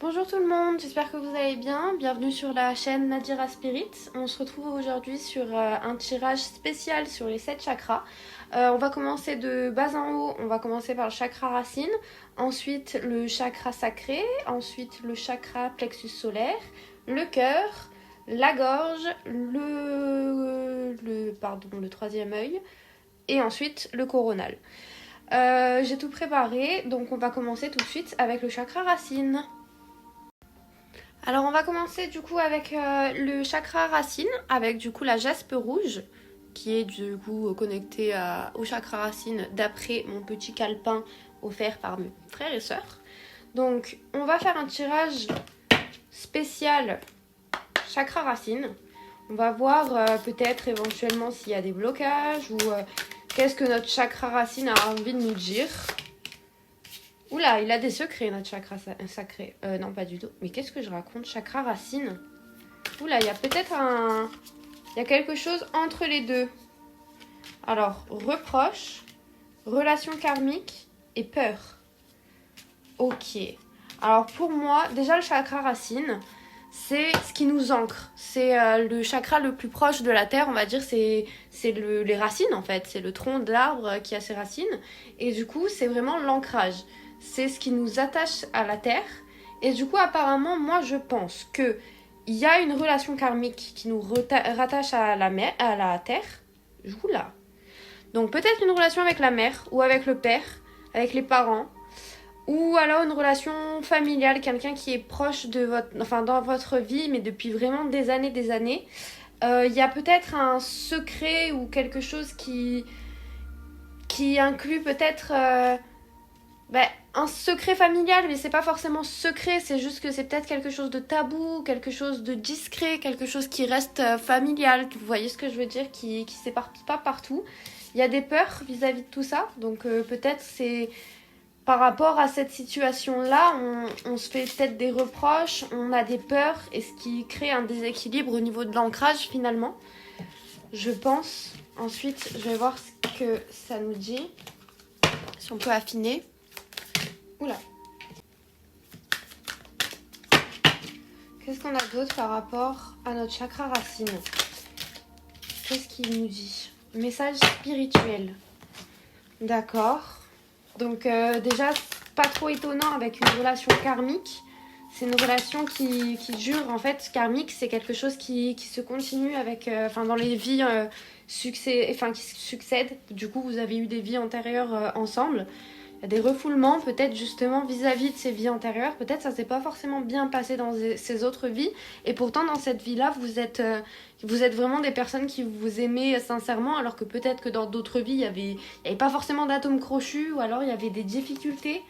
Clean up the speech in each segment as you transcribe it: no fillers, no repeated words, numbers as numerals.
Bonjour tout le monde, j'espère que vous allez bien. Bienvenue sur la chaîne Nadira Spirit. On se retrouve aujourd'hui sur un tirage spécial sur les 7 chakras. On va commencer de bas en haut, on va commencer par le chakra racine, ensuite le chakra sacré, ensuite le chakra plexus solaire, le cœur, la gorge, le troisième œil et ensuite le coronal. J'ai tout préparé, donc on va commencer tout de suite avec le chakra racine. Alors on va commencer du coup avec le chakra racine, avec du coup la jaspe rouge, qui est du coup connectée au chakra racine d'après mon petit calepin offert par mes frères et sœurs. Donc on va faire un tirage spécial chakra racine. On va voir peut-être éventuellement s'il y a des blocages ou qu'est-ce que notre chakra racine a envie de nous dire. Oula, il a des secrets, notre chakra sacré. Non, pas du tout. Mais qu'est-ce que je raconte? Chakra racine. Oula, il y a peut-être un... Il y a quelque chose entre les deux. Alors, reproche, relation karmique et peur. Ok. Alors, pour moi, déjà, le chakra racine, c'est ce qui nous ancre. C'est le chakra le plus proche de la terre, on va dire. C'est les racines, en fait. C'est le tronc de l'arbre qui a ses racines. Et du coup, c'est vraiment l'ancrage. C'est ce qui nous attache à la terre. Et du coup, apparemment, moi, je pense qu'il y a une relation karmique qui nous rattache à la terre. Oula. Donc, peut-être une relation avec la mère ou avec le père, avec les parents. Ou alors une relation familiale, quelqu'un qui est proche de dans votre vie, mais depuis vraiment des années. Il y a peut-être un secret ou quelque chose qui inclut peut-être... un secret familial, mais c'est pas forcément secret, c'est juste que c'est peut-être quelque chose de tabou, quelque chose de discret, quelque chose qui reste familial, vous voyez ce que je veux dire, qui s'éparpille pas partout. Il y a des peurs vis-à-vis de tout ça, donc peut-être c'est par rapport à cette situation-là, on se fait peut-être des reproches, on a des peurs, et ce qui crée un déséquilibre au niveau de l'ancrage finalement, je pense. Ensuite, je vais voir ce que ça nous dit, si on peut affiner. Oula. Qu'est-ce qu'on a d'autre par rapport à notre chakra racine? Qu'est-ce qu'il nous dit? Message spirituel. D'accord. Donc déjà, pas trop étonnant avec une relation karmique. C'est une relation qui dure. En fait, karmique, c'est quelque chose qui se continue avec, dans les vies qui succèdent. Du coup, vous avez eu des vies antérieures ensemble. Il y a des refoulements peut-être justement vis-à-vis de ces vies antérieures. Peut-être ça s'est pas forcément bien passé dans ces autres vies. Et pourtant dans cette vie-là, vous êtes vraiment des personnes qui vous aimez sincèrement. Alors que peut-être que dans d'autres vies, il y avait pas forcément d'atomes crochus. Ou alors il y avait des difficultés.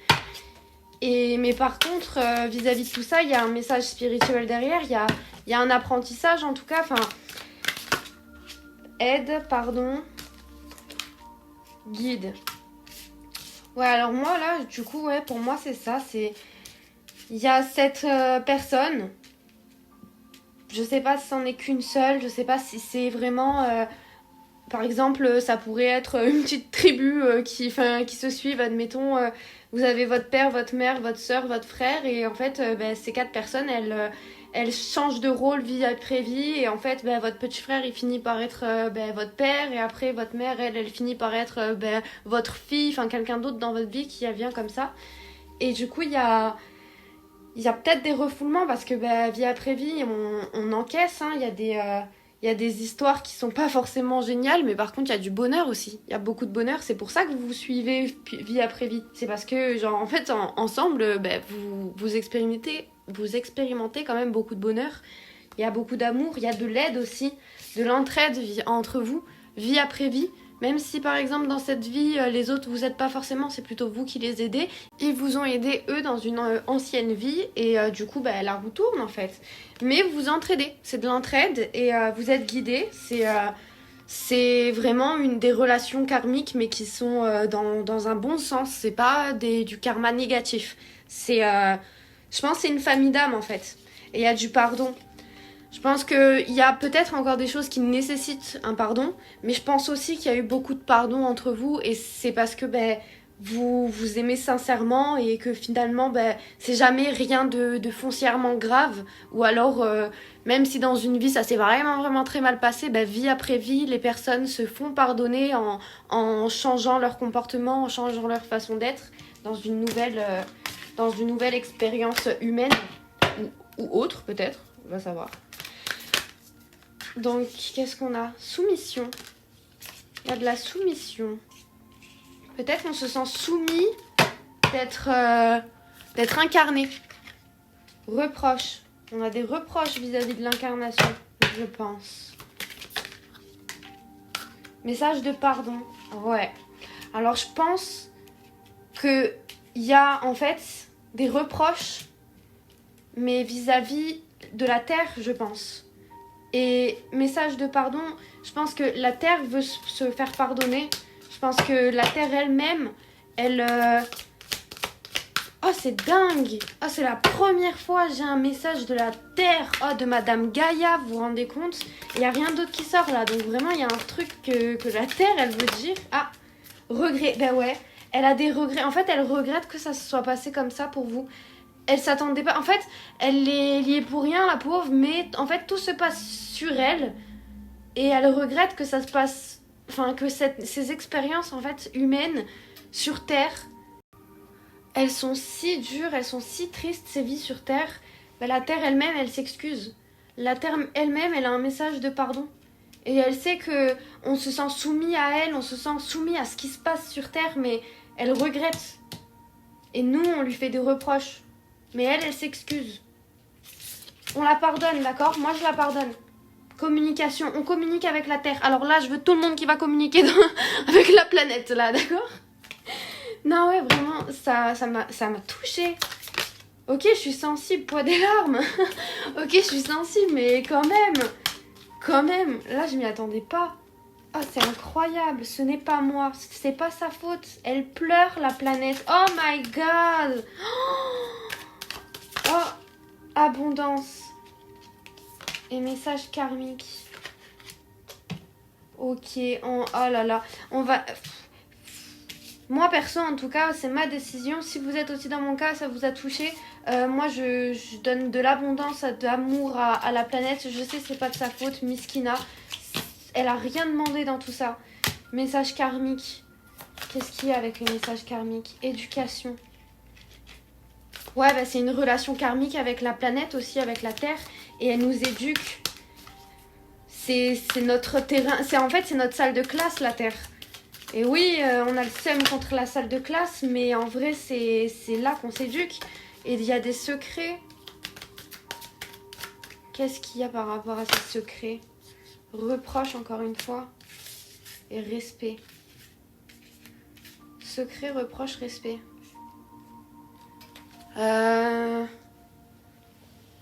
Mais par contre, vis-à-vis de tout ça, il y a un message spirituel derrière. Il y a un apprentissage en tout cas. Guide. Ouais, alors moi là, du coup, ouais, pour moi c'est ça, il y a cette personne, je sais pas si c'en est qu'une seule, je sais pas si c'est vraiment, par exemple, ça pourrait être une petite tribu qui se suivent, admettons, vous avez votre père, votre mère, votre soeur, votre frère, et en fait, ces 4 personnes, elles changent de rôle vie après vie, et en fait, votre petit frère, il finit par être votre père, et après, votre mère, elle finit par être votre fille, quelqu'un d'autre dans votre vie qui vient comme ça. Et du coup, il y a peut-être des refoulements, parce que vie après vie, on encaisse, hein, il y a des histoires qui sont pas forcément géniales, mais par contre, il y a du bonheur aussi. Il y a beaucoup de bonheur. C'est pour ça que vous vous suivez vie après vie. C'est parce que, en fait, ensemble, vous expérimentez quand même beaucoup de bonheur. Il y a beaucoup d'amour. Il y a de l'aide aussi, de l'entraide entre vous, vie après vie. Même si, par exemple, dans cette vie, les autres vous aident pas forcément, c'est plutôt vous qui les aidez. Ils vous ont aidé, eux, dans une ancienne vie. Et du coup, la roue tourne, en fait. Mais vous vous entraidez. C'est de l'entraide et vous êtes guidés. C'est vraiment des relations karmiques, mais qui sont dans un bon sens. C'est pas du karma négatif. Je pense que c'est une famille d'âmes, en fait. Et il y a du pardon. Je pense qu'il y a peut-être encore des choses qui nécessitent un pardon, mais je pense aussi qu'il y a eu beaucoup de pardon entre vous, et c'est parce que vous aimez sincèrement et que finalement ben, c'est jamais rien de foncièrement grave, ou alors même si dans une vie ça s'est vraiment très mal passé, ben, vie après vie les personnes se font pardonner en changeant leur comportement, en changeant leur façon d'être dans une nouvelle expérience humaine ou autre peut-être, on va savoir. Donc qu'est-ce qu'on a? Soumission. Il y a de la soumission. Peut-être qu'on se sent soumis d'être incarné. Reproche. On a des reproches vis-à-vis de l'incarnation, je pense. Message de pardon. Ouais. Alors je pense qu'il y a en fait des reproches, mais vis-à-vis de la terre, je pense. Et message de pardon, je pense que la terre veut se faire pardonner. Je pense que la terre elle-même, Oh, c'est dingue! Oh, c'est la première fois que j'ai un message de la terre. Oh, de Madame Gaïa, vous vous rendez compte? Il n'y a rien d'autre qui sort là. Donc vraiment, il y a un truc que la terre, elle veut dire. Ah, regret. Ben ouais, elle a des regrets. En fait, elle regrette que ça se soit passé comme ça pour vous. Elle s'attendait pas. En fait, elle est liée pour rien, la pauvre. Mais en fait, tout se passe sur elle. Et elle regrette que ça se passe... Enfin, que ces expériences, en fait, humaines, sur Terre... Elles sont si dures, elles sont si tristes, ces vies sur Terre. Ben, la Terre elle-même, elle s'excuse. La Terre elle-même, elle a un message de pardon. Et elle sait que on se sent soumis à elle, on se sent soumis à ce qui se passe sur Terre, mais elle regrette. Et nous, on lui fait des reproches. Mais elle s'excuse. On la pardonne, d'accord? Moi, je la pardonne. Communication, on communique avec la Terre. Alors là, je veux tout le monde qui va communiquer avec la planète, là, d'accord? Non, ouais, vraiment, ça m'a touchée. Ok, je suis sensible, poids des larmes. Ok, je suis sensible, mais quand même, là, je m'y attendais pas. Oh, c'est incroyable, ce n'est pas moi, c'est pas sa faute. Elle pleure, la planète. Oh my god. Oh, abondance. Et message karmique. Ok, oh là là, on va... Moi perso en tout cas c'est ma décision. Si vous êtes aussi dans mon cas, ça vous a touché, moi je donne de l'abondance, d'amour à la planète. Je sais c'est pas de sa faute, Miskina, elle a rien demandé dans tout ça. Message karmique, qu'est-ce qu'il y a avec les messages karmiques? Éducation. Ouais bah c'est une relation karmique avec la planète aussi, avec la terre, et elle nous éduque. C'est notre terrain, en fait c'est notre salle de classe la terre. Et oui, on a le seum contre la salle de classe, mais en vrai, c'est là qu'on s'éduque. Et il y a des secrets. Qu'est-ce qu'il y a par rapport à ces secrets? Reproche, encore une fois. Et respect. Secret, reproche, respect.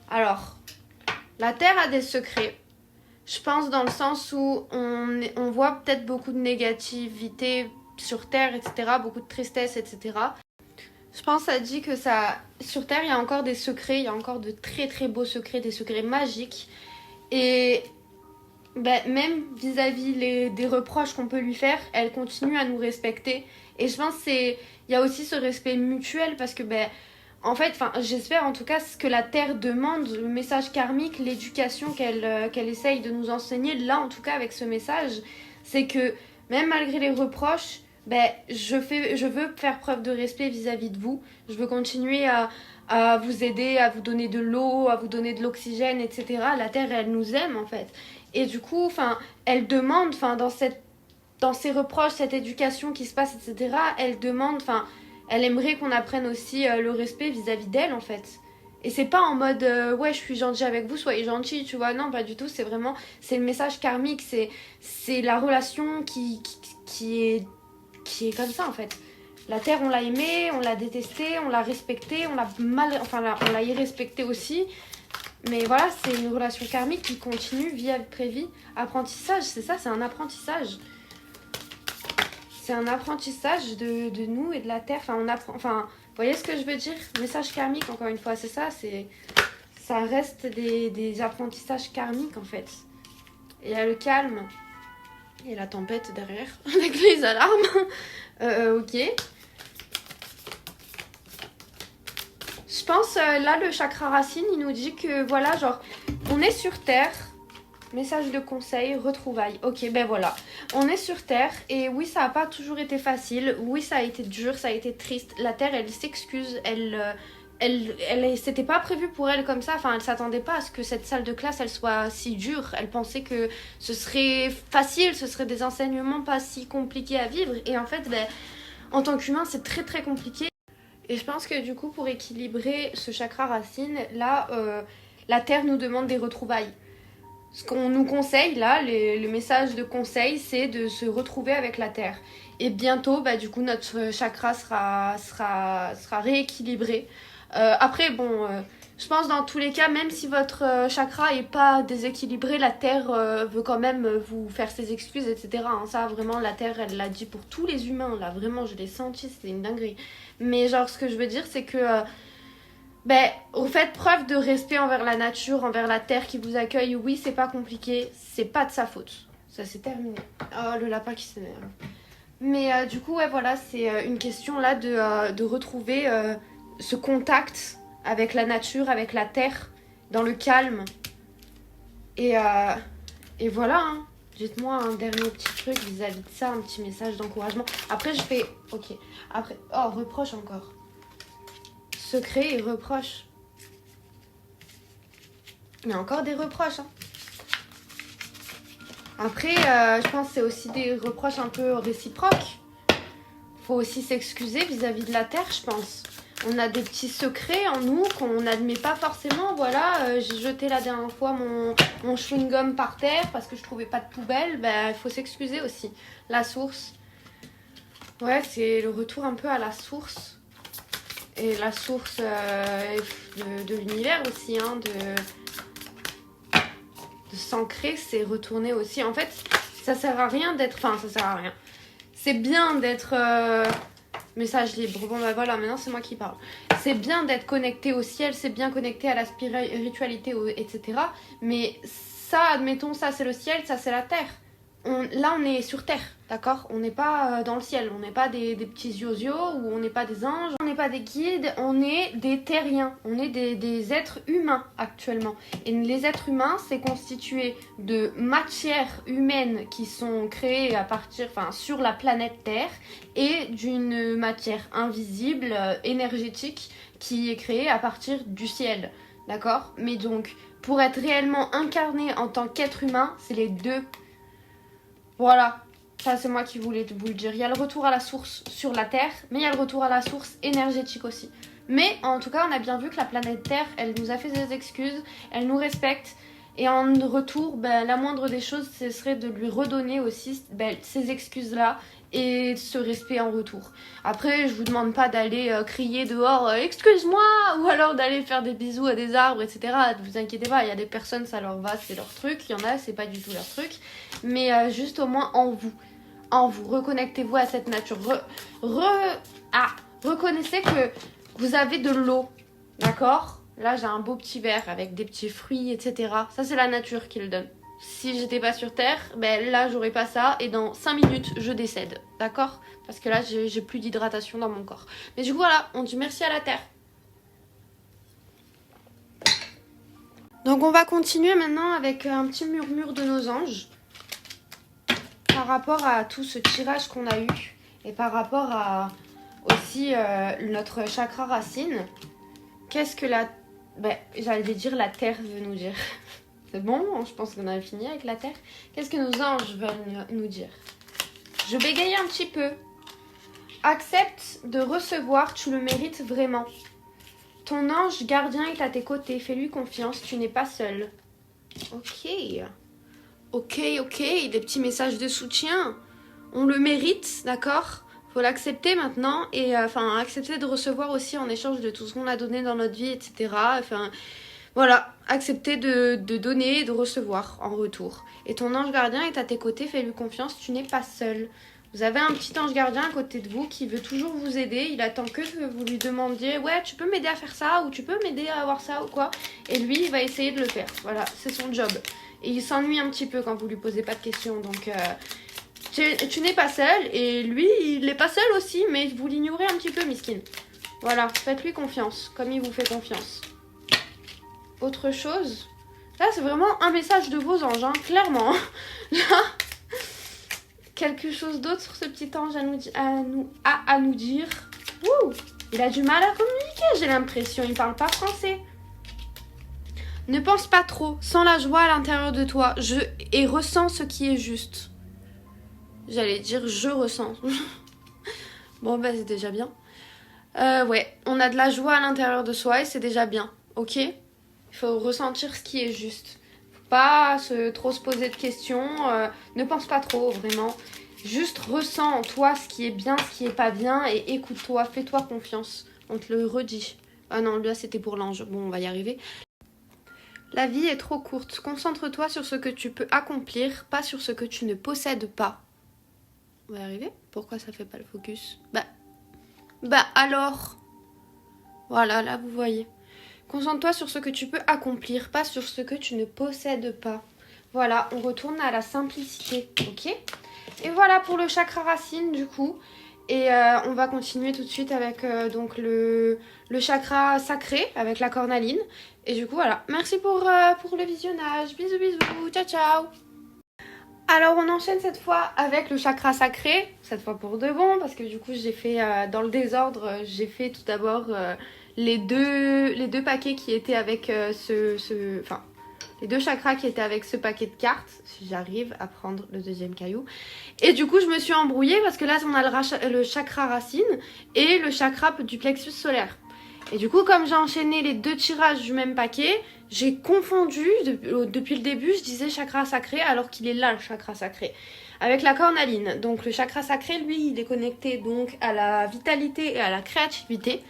Alors, la Terre a des secrets. Je pense dans le sens où on voit peut-être beaucoup de négativité sur Terre, etc. Beaucoup de tristesse, etc. Je pense que ça dit que sur Terre, il y a encore des secrets. Il y a encore de très très beaux secrets, des secrets magiques. Et ben, même vis-à-vis des reproches qu'on peut lui faire, elle continue à nous respecter. Et je pense qu'il y a aussi ce respect mutuel parce que... En fait, j'espère en tout cas ce que la Terre demande, le message karmique, l'éducation qu'elle essaye de nous enseigner, là en tout cas avec ce message, c'est que même malgré les reproches, je veux faire preuve de respect vis-à-vis de vous. Je veux continuer à vous aider, à vous donner de l'eau, à vous donner de l'oxygène, etc. La Terre, elle nous aime en fait. Et du coup, elle demande, dans ces reproches, cette éducation qui se passe, etc., elle demande, elle aimerait qu'on apprenne aussi le respect vis-à-vis d'elle en fait. Et c'est pas en mode ouais je suis gentil avec vous, soyez gentil, tu vois. Non, pas du tout, c'est vraiment, c'est le message karmique, c'est la relation qui est comme ça en fait. La Terre on l'a aimée, on l'a détestée, on l'a respectée, on l'a irrespectée aussi. Mais voilà, c'est une relation karmique qui continue vie après vie. Apprentissage, c'est ça, c'est un apprentissage. C'est un apprentissage de nous et de la Terre. Vous voyez ce que je veux dire? Message karmique, encore une fois, c'est ça. Ça reste des apprentissages karmiques, en fait. Et il y a le calme et la tempête derrière, avec les alarmes. Ok. Je pense, là, le chakra racine, il nous dit que, voilà, genre, on est sur Terre. Message de conseil, retrouvailles. Ok, ben voilà. On est sur Terre et oui, ça n'a pas toujours été facile. Oui, ça a été dur, ça a été triste. La Terre, elle s'excuse. C'était pas prévu pour elle comme ça. Enfin, elle s'attendait pas à ce que cette salle de classe, elle soit si dure. Elle pensait que ce serait facile, ce serait des enseignements pas si compliqués à vivre. Et en fait, ben, en tant qu'humain, c'est très très compliqué. Et je pense que du coup, pour équilibrer ce chakra racine, là, la Terre nous demande des retrouvailles. Ce qu'on nous conseille là, le message de conseil, c'est de se retrouver avec la Terre. Et bientôt, bah, du coup, notre chakra sera rééquilibré. Après, bon, je pense dans tous les cas, même si votre chakra est pas déséquilibré, la Terre veut quand même vous faire ses excuses, etc. Hein, ça, vraiment, la Terre, elle l'a dit pour tous les humains. Là, vraiment, je l'ai senti, c'était une dinguerie. Mais genre, ce que je veux dire, c'est que... ben, vous faites preuve de respect envers la nature, envers la terre qui vous accueille. Oui, c'est pas compliqué, c'est pas de sa faute. Ça, c'est terminé. Oh, le lapin qui s'énerve. Mais du coup, ouais, voilà, c'est une question là de retrouver ce contact avec la nature, avec la terre, dans le calme. Et, euh, et voilà, hein. Dites-moi un dernier petit truc vis-à-vis de ça, un petit message d'encouragement. Après, je fais... Ok. Après... Oh, reproche encore. Secret et reproche. Il y a encore des reproches. Hein. Après, je pense que c'est aussi des reproches un peu réciproques. Faut aussi s'excuser vis-à-vis de la Terre, je pense. On a des petits secrets en nous qu'on n'admet pas forcément. Voilà, j'ai jeté la dernière fois mon chewing-gum par terre parce que je trouvais pas de poubelle. Ben, il faut s'excuser aussi. La source. Ouais, c'est le retour un peu à la source. Et la source de l'univers aussi, hein, de s'ancrer, c'est retourner aussi. En fait, ça sert à rien d'être... Enfin, ça sert à rien. C'est bien d'être... Message libre. Bon, bah voilà, maintenant c'est moi qui parle. C'est bien d'être connecté au ciel, c'est bien connecté à la spiritualité, etc. Mais ça, admettons, ça c'est le ciel, ça c'est la terre. Là, on est sur Terre, d'accord? On n'est pas dans le ciel, on n'est pas des petits yozio, ou on n'est pas des anges, on n'est pas des guides, on est des terriens, on est des êtres humains actuellement. Et les êtres humains, c'est constitué de matières humaines qui sont créées à partir, enfin, sur la planète Terre, et d'une matière invisible, énergétique, qui est créée à partir du ciel, d'accord? Mais donc, pour être réellement incarné en tant qu'être humain, c'est les deux. Voilà, ça c'est moi qui voulais vous le dire. Il y a le retour à la source sur la Terre, mais il y a le retour à la source énergétique aussi. Mais en tout cas, on a bien vu que la planète Terre, elle nous a fait des excuses, elle nous respecte. Et en retour, ben, la moindre des choses, ce serait de lui redonner aussi ces excuses-là et ce respect en retour. Après, je vous demande pas d'aller crier dehors excuse-moi, ou alors d'aller faire des bisous à des arbres, etc. Ne vous inquiétez pas, il y a des personnes, ça leur va, c'est leur truc. Il y en a, c'est pas du tout leur truc. Mais juste au moins en vous. En vous. Reconnectez-vous à cette nature. Reconnaissez que vous avez de l'eau. D'accord ? Là, j'ai un beau petit verre avec des petits fruits, etc. Ça, c'est la nature qui le donne. Si j'étais pas sur Terre, ben là, j'aurais pas ça. Et dans 5 minutes, je décède. D'accord ? Parce que là, j'ai plus d'hydratation dans mon corps. Mais du coup, voilà, on dit merci à la Terre. Donc, on va continuer maintenant avec un petit murmure de nos anges. Par rapport à tout ce tirage qu'on a eu. Et par rapport à aussi notre chakra racine. Qu'est-ce que la... Ben, j'allais dire la Terre veut nous dire. C'est bon, je pense qu'on a fini avec la Terre. Qu'est-ce que nos anges veulent nous dire? Je bégaye un petit peu. Accepte de recevoir, tu le mérites vraiment. Ton ange gardien est à tes côtés, fais-lui confiance, tu n'es pas seul. Ok, des petits messages de soutien. On le mérite, d'accord? Faut l'accepter maintenant et accepter de recevoir aussi en échange de tout ce qu'on a donné dans notre vie, etc. Enfin, voilà, accepter de donner et de recevoir en retour. Et ton ange gardien est à tes côtés, fais-lui confiance, tu n'es pas seul. Vous avez un petit ange gardien à côté de vous qui veut toujours vous aider. Il attend que vous lui demandiez « Ouais, tu peux m'aider à faire ça » ou « Tu peux m'aider à avoir ça » ou quoi. Et lui, il va essayer de le faire. Voilà, c'est son job. Et il s'ennuie un petit peu quand vous lui posez pas de questions. Donc, tu n'es pas seul. Et lui, il n'est pas seul aussi, mais vous l'ignorez un petit peu, miskin. Voilà, faites-lui confiance, comme il vous fait confiance. Autre chose. Là, c'est vraiment un message de vos anges, hein, clairement. Là, quelque chose d'autre sur ce petit ange à nous dire. Ouh, il a du mal à communiquer, j'ai l'impression. Il parle pas français. Ne pense pas trop, sens la joie à l'intérieur de toi et ressens ce qui est juste. J'allais dire je ressens. Bon, bah c'est déjà bien. Ouais, on a de la joie à l'intérieur de soi et c'est déjà bien, ok? Il faut ressentir ce qui est juste. Faut pas trop se poser de questions, ne pense pas trop, vraiment. Juste ressens en toi ce qui est bien, ce qui est pas bien et écoute-toi, fais-toi confiance. On te le redit. Ah non, là c'était pour l'ange. Bon, on va y arriver. La vie est trop courte. Concentre-toi sur ce que tu peux accomplir, pas sur ce que tu ne possèdes pas. On va y arriver? Pourquoi ça fait pas le focus? Bah alors. Voilà, là vous voyez. Concentre-toi sur ce que tu peux accomplir, pas sur ce que tu ne possèdes pas. Voilà, on retourne à la simplicité, ok? Et voilà pour le chakra racine du coup. Et on va continuer tout de suite avec donc le chakra sacré, avec la cornaline. Et du coup voilà, merci pour le visionnage. Bisous bisous, ciao ciao. Alors on enchaîne cette fois avec le chakra sacré, cette fois pour de bon, parce que du coup j'ai fait dans le désordre, j'ai fait tout d'abord les deux paquets qui étaient avec les deux chakras qui étaient avec ce paquet de cartes, si j'arrive à prendre le deuxième caillou. Et du coup je me suis embrouillée parce que là on a le chakra racine et le chakra du plexus solaire. Et du coup comme j'ai enchaîné les deux tirages du même paquet, j'ai confondu, depuis le début je disais chakra sacré alors qu'il est là le chakra sacré. Avec la cornaline, donc le chakra sacré lui il est connecté donc à la vitalité et à la créativité.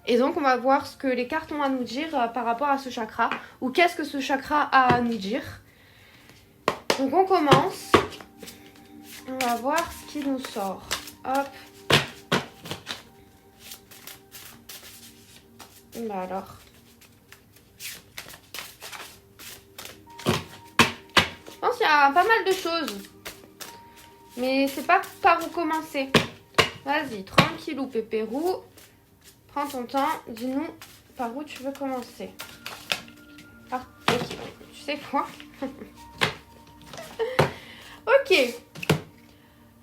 Et donc on va voir ce que les cartes ont à nous dire par rapport à ce chakra, ou qu'est-ce que ce chakra a à nous dire. Donc on commence, on va voir ce qui nous sort. Hop. Bah alors. Je pense qu'il y a pas mal de choses, mais c'est pas par où commencer. Vas-y, tranquillou pépérou. Prends ton temps, dis-nous par où tu veux commencer. Ah, ok, tu sais quoi? Ok.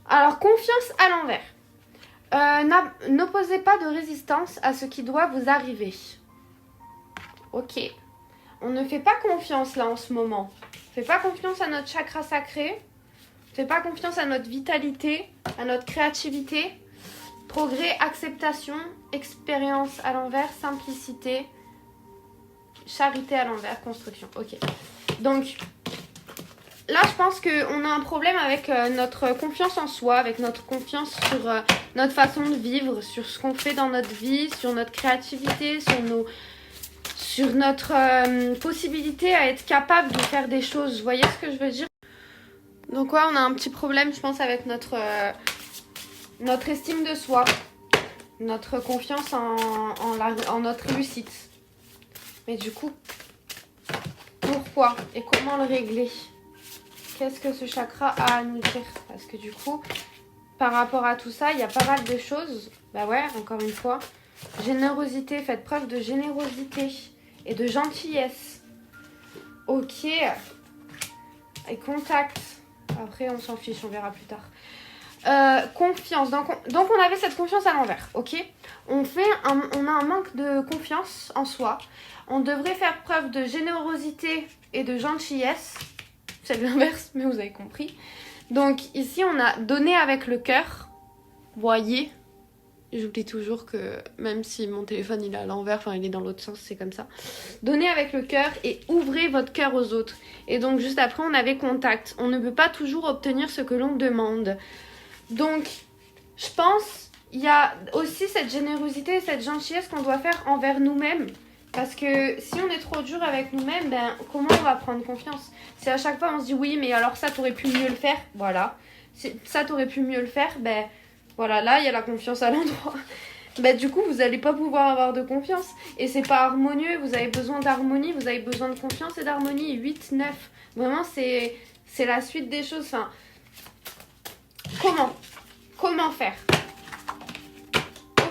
Alors, confiance à l'envers. N'opposez pas de résistance à ce qui doit vous arriver. Ok. On ne fait pas confiance là en ce moment. On ne fait pas confiance à notre chakra sacré. On ne fait pas confiance à notre vitalité, à notre créativité. Progrès, acceptation, expérience à l'envers, simplicité, charité à l'envers, construction. Ok. Donc, là, je pense qu'on a un problème avec notre confiance en soi, avec notre confiance sur notre façon de vivre, sur ce qu'on fait dans notre vie, sur notre créativité, sur notre possibilité à être capable de faire des choses. Vous voyez ce que je veux dire? Donc, ouais, on a un petit problème, je pense, avec notre estime de soi, notre confiance en notre réussite. Mais du coup, pourquoi et comment le régler? Qu'est-ce que ce chakra a à nous dire? Parce que du coup, par rapport à tout ça, il y a pas mal de choses. Bah ouais, encore une fois. Générosité, faites preuve de générosité et de gentillesse. Ok. Et contact. Après, on s'en fiche, on verra plus tard. Confiance. Donc on avait cette confiance à l'envers, ok? On a un manque de confiance en soi. On devrait faire preuve de générosité et de gentillesse. C'est l'inverse, mais vous avez compris. Donc ici, on a donné avec le cœur. Voyez, j'oublie toujours que même si mon téléphone il est à l'envers, enfin il est dans l'autre sens, c'est comme ça. Donnez avec le cœur et ouvrez votre cœur aux autres. Et donc juste après, on avait contact. On ne peut pas toujours obtenir ce que l'on demande. Donc, je pense il y a aussi cette générosité et cette gentillesse qu'on doit faire envers nous-mêmes. Parce que si on est trop dur avec nous-mêmes, ben, comment on va prendre confiance? Si à chaque fois on se dit oui, mais alors ça, t'aurais pu mieux le faire, voilà. Si ça, t'aurais pu mieux le faire, ben voilà, là, il y a la confiance à l'endroit. Ben, du coup, vous n'allez pas pouvoir avoir de confiance. Et c'est pas harmonieux, vous avez besoin d'harmonie, vous avez besoin de confiance et d'harmonie. 8, 9, vraiment, c'est la suite des choses. Enfin, comment faire?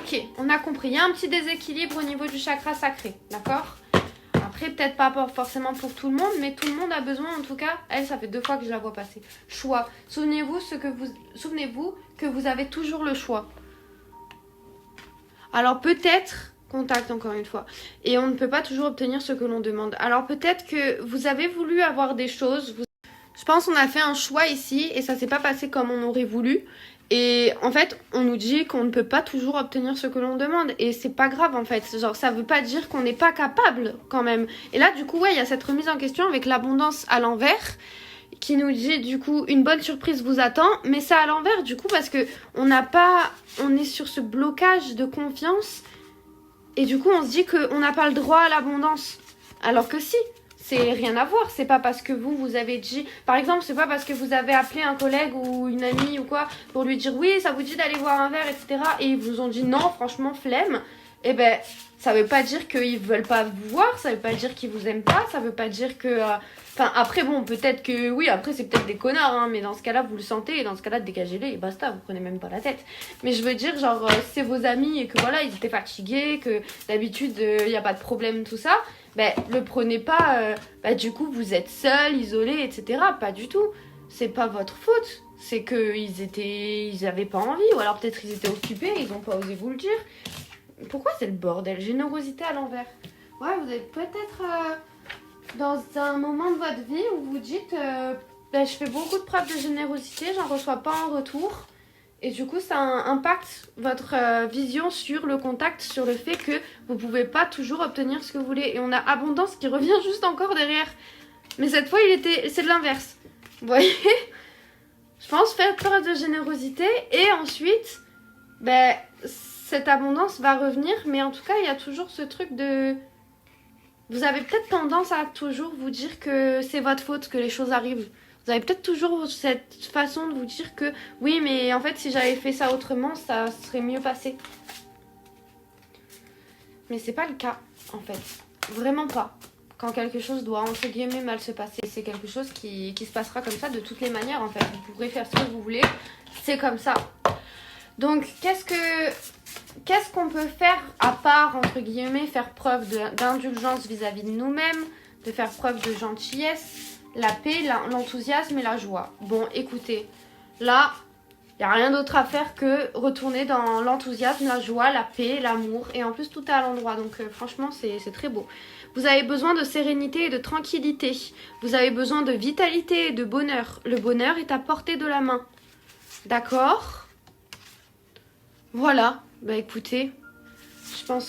Ok, on a compris. Il y a un petit déséquilibre au niveau du chakra sacré, d'accord? Après, peut-être pas forcément pour tout le monde, mais tout le monde a besoin, en tout cas. Elle, ça fait 2 fois que je la vois passer. Choix. Souvenez-vous que vous avez toujours le choix. Alors peut-être, contact encore une fois, et on ne peut pas toujours obtenir ce que l'on demande. Alors peut-être que vous avez voulu avoir des choses. Je pense qu'on a fait un choix ici et ça s'est pas passé comme on aurait voulu. Et en fait, on nous dit qu'on ne peut pas toujours obtenir ce que l'on demande. Et c'est pas grave en fait. Genre, ça veut pas dire qu'on n'est pas capable quand même. Et là, du coup, ouais, il y a cette remise en question avec l'abondance à l'envers qui nous dit du coup une bonne surprise vous attend. Mais c'est à l'envers du coup parce que on est sur ce blocage de confiance. Et du coup, on se dit qu'on n'a pas le droit à l'abondance. Alors que si. C'est rien à voir, c'est pas parce que vous avez dit... Par exemple, c'est pas parce que vous avez appelé un collègue ou une amie ou quoi pour lui dire oui, ça vous dit d'aller voir un verre, etc. Et ils vous ont dit non, franchement, flemme. Eh ben, ça veut pas dire qu'ils veulent pas vous voir, ça veut pas dire qu'ils vous aiment pas, ça veut pas dire que... Enfin, après, bon, peut-être que... Oui, après, c'est peut-être des connards, hein, mais dans ce cas-là, vous le sentez, et dans ce cas-là, dégagez-les, et basta, vous prenez même pas la tête. Mais je veux dire, genre, c'est vos amis, et que voilà, ils étaient fatigués, que d'habitude, il y a pas de problème, tout ça... Ben, le prenez pas, du coup, vous êtes seul, isolé, etc. Pas du tout. C'est pas votre faute. C'est qu'ils avaient pas envie, ou alors peut-être ils étaient occupés, ils ont pas osé vous le dire. Pourquoi c'est le bordel? Générosité à l'envers. Ouais, vous êtes peut-être dans un moment de votre vie où vous dites, je fais beaucoup de preuves de générosité, j'en reçois pas en retour. Et du coup, ça impacte votre vision sur le contact, sur le fait que vous pouvez pas toujours obtenir ce que vous voulez. Et on a abondance qui revient juste encore derrière. Mais cette fois, c'est de l'inverse. Vous voyez? Je pense faire preuve de générosité et ensuite, cette abondance va revenir. Mais en tout cas, il y a toujours ce truc de... Vous avez peut-être tendance à toujours vous dire que c'est votre faute que les choses arrivent. Vous avez peut-être toujours cette façon de vous dire que oui, mais en fait, si j'avais fait ça autrement, ça serait mieux passé. Mais c'est pas le cas, en fait. Vraiment pas. Quand quelque chose doit, entre guillemets, mal se passer, c'est quelque chose qui se passera comme ça de toutes les manières, en fait. Vous pourrez faire ce que vous voulez, c'est comme ça. Donc, qu'est-ce qu'on peut faire à part, entre guillemets, faire preuve d'indulgence vis-à-vis de nous-mêmes, de faire preuve de gentillesse, la paix, l'enthousiasme et la joie. Bon, écoutez, là, il n'y a rien d'autre à faire que retourner dans l'enthousiasme, la joie, la paix, l'amour. Et en plus, tout est à l'endroit. Donc, franchement, c'est très beau. Vous avez besoin de sérénité et de tranquillité. Vous avez besoin de vitalité et de bonheur. Le bonheur est à portée de la main. D'accord? Voilà. Bah, écoutez... Je pense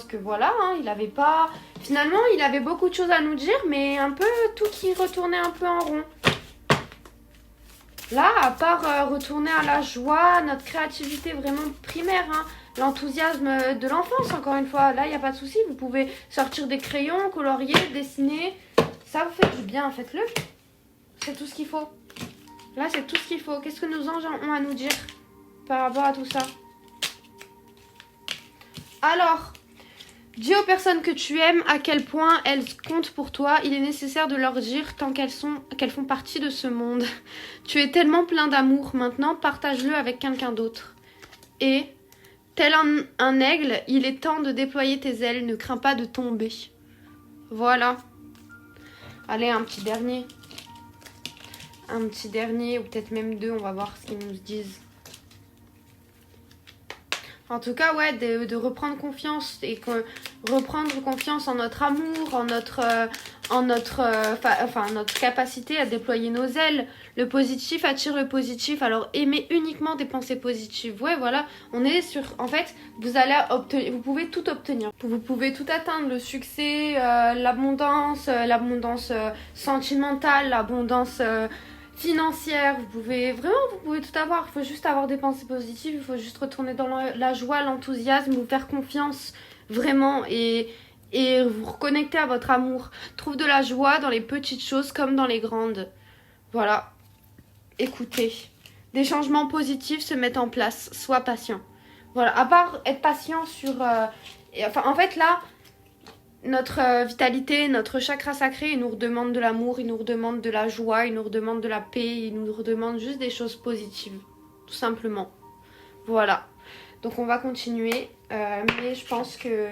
que voilà, hein, il avait pas... Finalement, il avait beaucoup de choses à nous dire, mais un peu tout qui retournait un peu en rond. Là, à part retourner à la joie, notre créativité vraiment primaire, hein, l'enthousiasme de l'enfance, encore une fois, là, il n'y a pas de souci. Vous pouvez sortir des crayons, colorier, dessiner. Ça vous fait du bien, faites-le. C'est tout ce qu'il faut. Là, c'est tout ce qu'il faut. Qu'est-ce que nos anges ont à nous dire par rapport à tout ça? Alors, dis aux personnes que tu aimes à quel point elles comptent pour toi. Il est nécessaire de leur dire tant qu'elles font partie de ce monde. Tu es tellement plein d'amour. Maintenant, partage-le avec quelqu'un d'autre. Et, tel un aigle, il est temps de déployer tes ailes. Ne crains pas de tomber. Voilà. Allez, un petit dernier. Un petit dernier, ou peut-être même 2. On va voir ce qu'ils nous disent. En tout cas, ouais, de reprendre confiance et reprendre confiance en notre amour, en notre capacité à déployer nos ailes. Le positif attire le positif. Alors, aimez uniquement des pensées positives. Ouais, voilà, on est sur... En fait, vous pouvez tout obtenir. Vous pouvez tout atteindre. Le succès, l'abondance sentimentale, l'abondance... financière, vous pouvez tout avoir. Il faut juste avoir des pensées positives, il faut juste retourner dans la joie, l'enthousiasme, vous faire confiance vraiment et vous reconnecter à votre amour. Trouve de la joie dans les petites choses comme dans les grandes. Voilà. Écoutez, des changements positifs se mettent en place. Sois patient. Voilà. À part être patient sur... en fait là, notre vitalité, notre chakra sacré, il nous redemande de l'amour, il nous redemande de la joie, il nous redemande de la paix, il nous redemande juste des choses positives, tout simplement. Voilà. Donc on va continuer. Mais je pense que...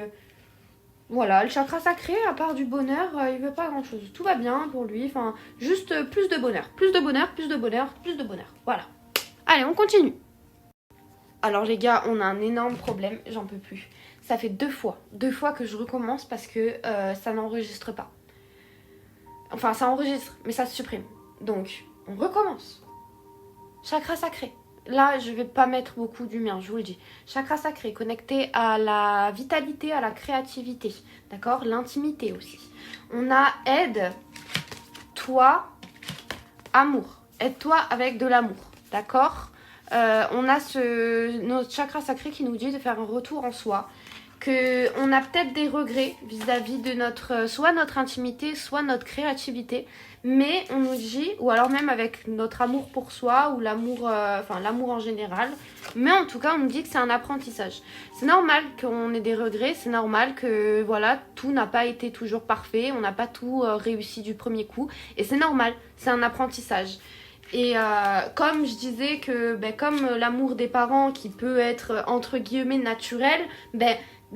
Voilà, le chakra sacré, à part du bonheur, il veut pas grand chose. Tout va bien pour lui, enfin, juste plus de bonheur. Plus de bonheur, plus de bonheur, plus de bonheur. Voilà. Allez, on continue. Alors les gars, on a un énorme problème, j'en peux plus. Ça fait deux fois que je recommence parce que ça n'enregistre pas. Enfin, ça enregistre, mais ça se supprime. Donc, on recommence. Chakra sacré. Là, je vais pas mettre beaucoup du mien, je vous le dis. Chakra sacré, connecté à la vitalité, à la créativité. D'accord? L'intimité aussi. On a aide-toi, amour. Aide-toi avec de l'amour. D'accord? On a notre chakra sacré qui nous dit de faire un retour en soi. Qu'on a peut-être des regrets vis-à-vis de soit notre intimité, soit notre créativité. Mais on nous dit, ou alors même avec notre amour pour soi, ou l'amour en général. Mais en tout cas, on nous dit que c'est un apprentissage. C'est normal qu'on ait des regrets, c'est normal que voilà, tout n'a pas été toujours parfait, on n'a pas tout réussi du premier coup. Et c'est normal, c'est un apprentissage. Et comme je disais que comme l'amour des parents qui peut être entre guillemets naturel,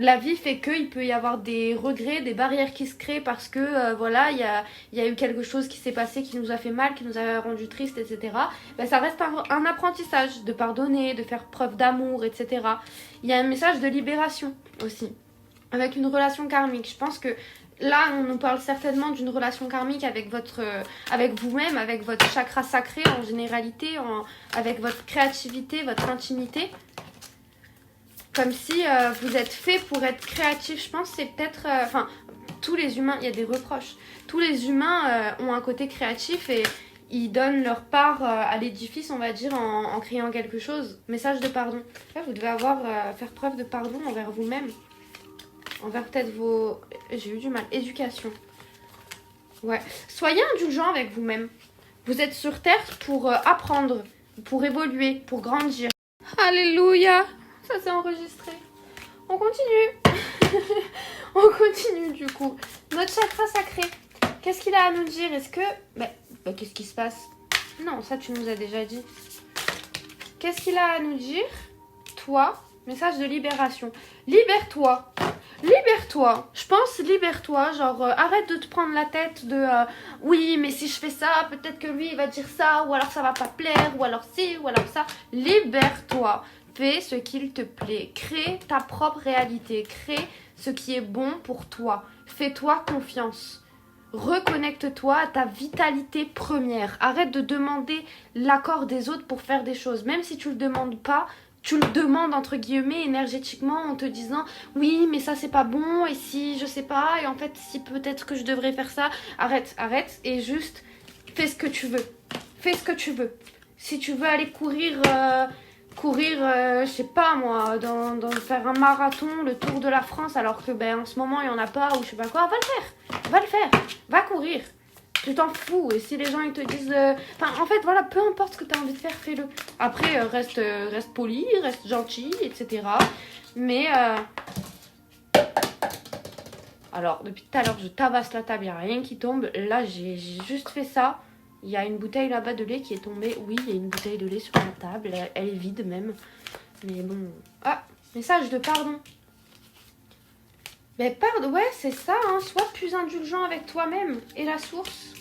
la vie fait qu'il peut y avoir des regrets, des barrières qui se créent parce que voilà, il y a eu quelque chose qui s'est passé qui nous a fait mal, qui nous a rendu triste, etc. Ça reste un apprentissage de pardonner, de faire preuve d'amour, etc. Il y a un message de libération aussi, avec une relation karmique. Je pense que là, on nous parle certainement d'une relation karmique avec vous-même, avec votre chakra sacré en généralité, avec votre créativité, votre intimité. Comme si vous êtes fait pour être créatif. Je pense que c'est peut-être... tous les humains, il y a des reproches. Tous les humains ont un côté créatif et ils donnent leur part à l'édifice, on va dire, en créant quelque chose. Message de pardon. Là, vous devez faire preuve de pardon envers vous-même. Envers peut-être vos... J'ai eu du mal. Éducation. Ouais. Soyez indulgent avec vous-même. Vous êtes sur Terre pour apprendre, pour évoluer, pour grandir. Alléluia! Ça s'est enregistré. On continue. On continue du coup. Notre chakra sacré. Qu'est-ce qu'il a à nous dire? Est-ce que... qu'est-ce qui se passe? Non, ça tu nous as déjà dit. Qu'est-ce qu'il a à nous dire? Toi, message de libération. Libère-toi. Libère-toi. Je pense libère-toi. Genre, arrête de te prendre la tête de... oui, mais si je fais ça, peut-être que lui, il va dire ça. Ou alors ça va pas plaire. Ou alors ci, ou alors ça. Libère-toi. Fais ce qu'il te plaît. Crée ta propre réalité. Crée ce qui est bon pour toi. Fais-toi confiance. Reconnecte-toi à ta vitalité première. Arrête de demander l'accord des autres pour faire des choses. Même si tu le demandes pas, tu le demandes entre guillemets énergétiquement en te disant oui mais ça c'est pas bon et si je sais pas et en fait si peut-être que je devrais faire ça. Arrête et juste fais ce que tu veux. Fais ce que tu veux. Si tu veux aller courir... je sais pas moi, faire un marathon, le tour de la France, alors que en ce moment il y en a pas ou je sais pas quoi, va le faire, va courir, tu t'en fous. Et si les gens ils te disent, en fait voilà, peu importe ce que tu as envie de faire, fais-le. Après reste poli, reste gentil, etc. Mais alors depuis tout à l'heure je tabasse la table, il n'y a rien qui tombe. Là j'ai juste fait ça. Il y a une bouteille là-bas de lait qui est tombée. Oui, il y a une bouteille de lait sur la table. Elle est vide même. Mais bon... Ah, message de pardon. Pardon, ouais, c'est ça. Hein. Sois plus indulgent avec toi-même et la source.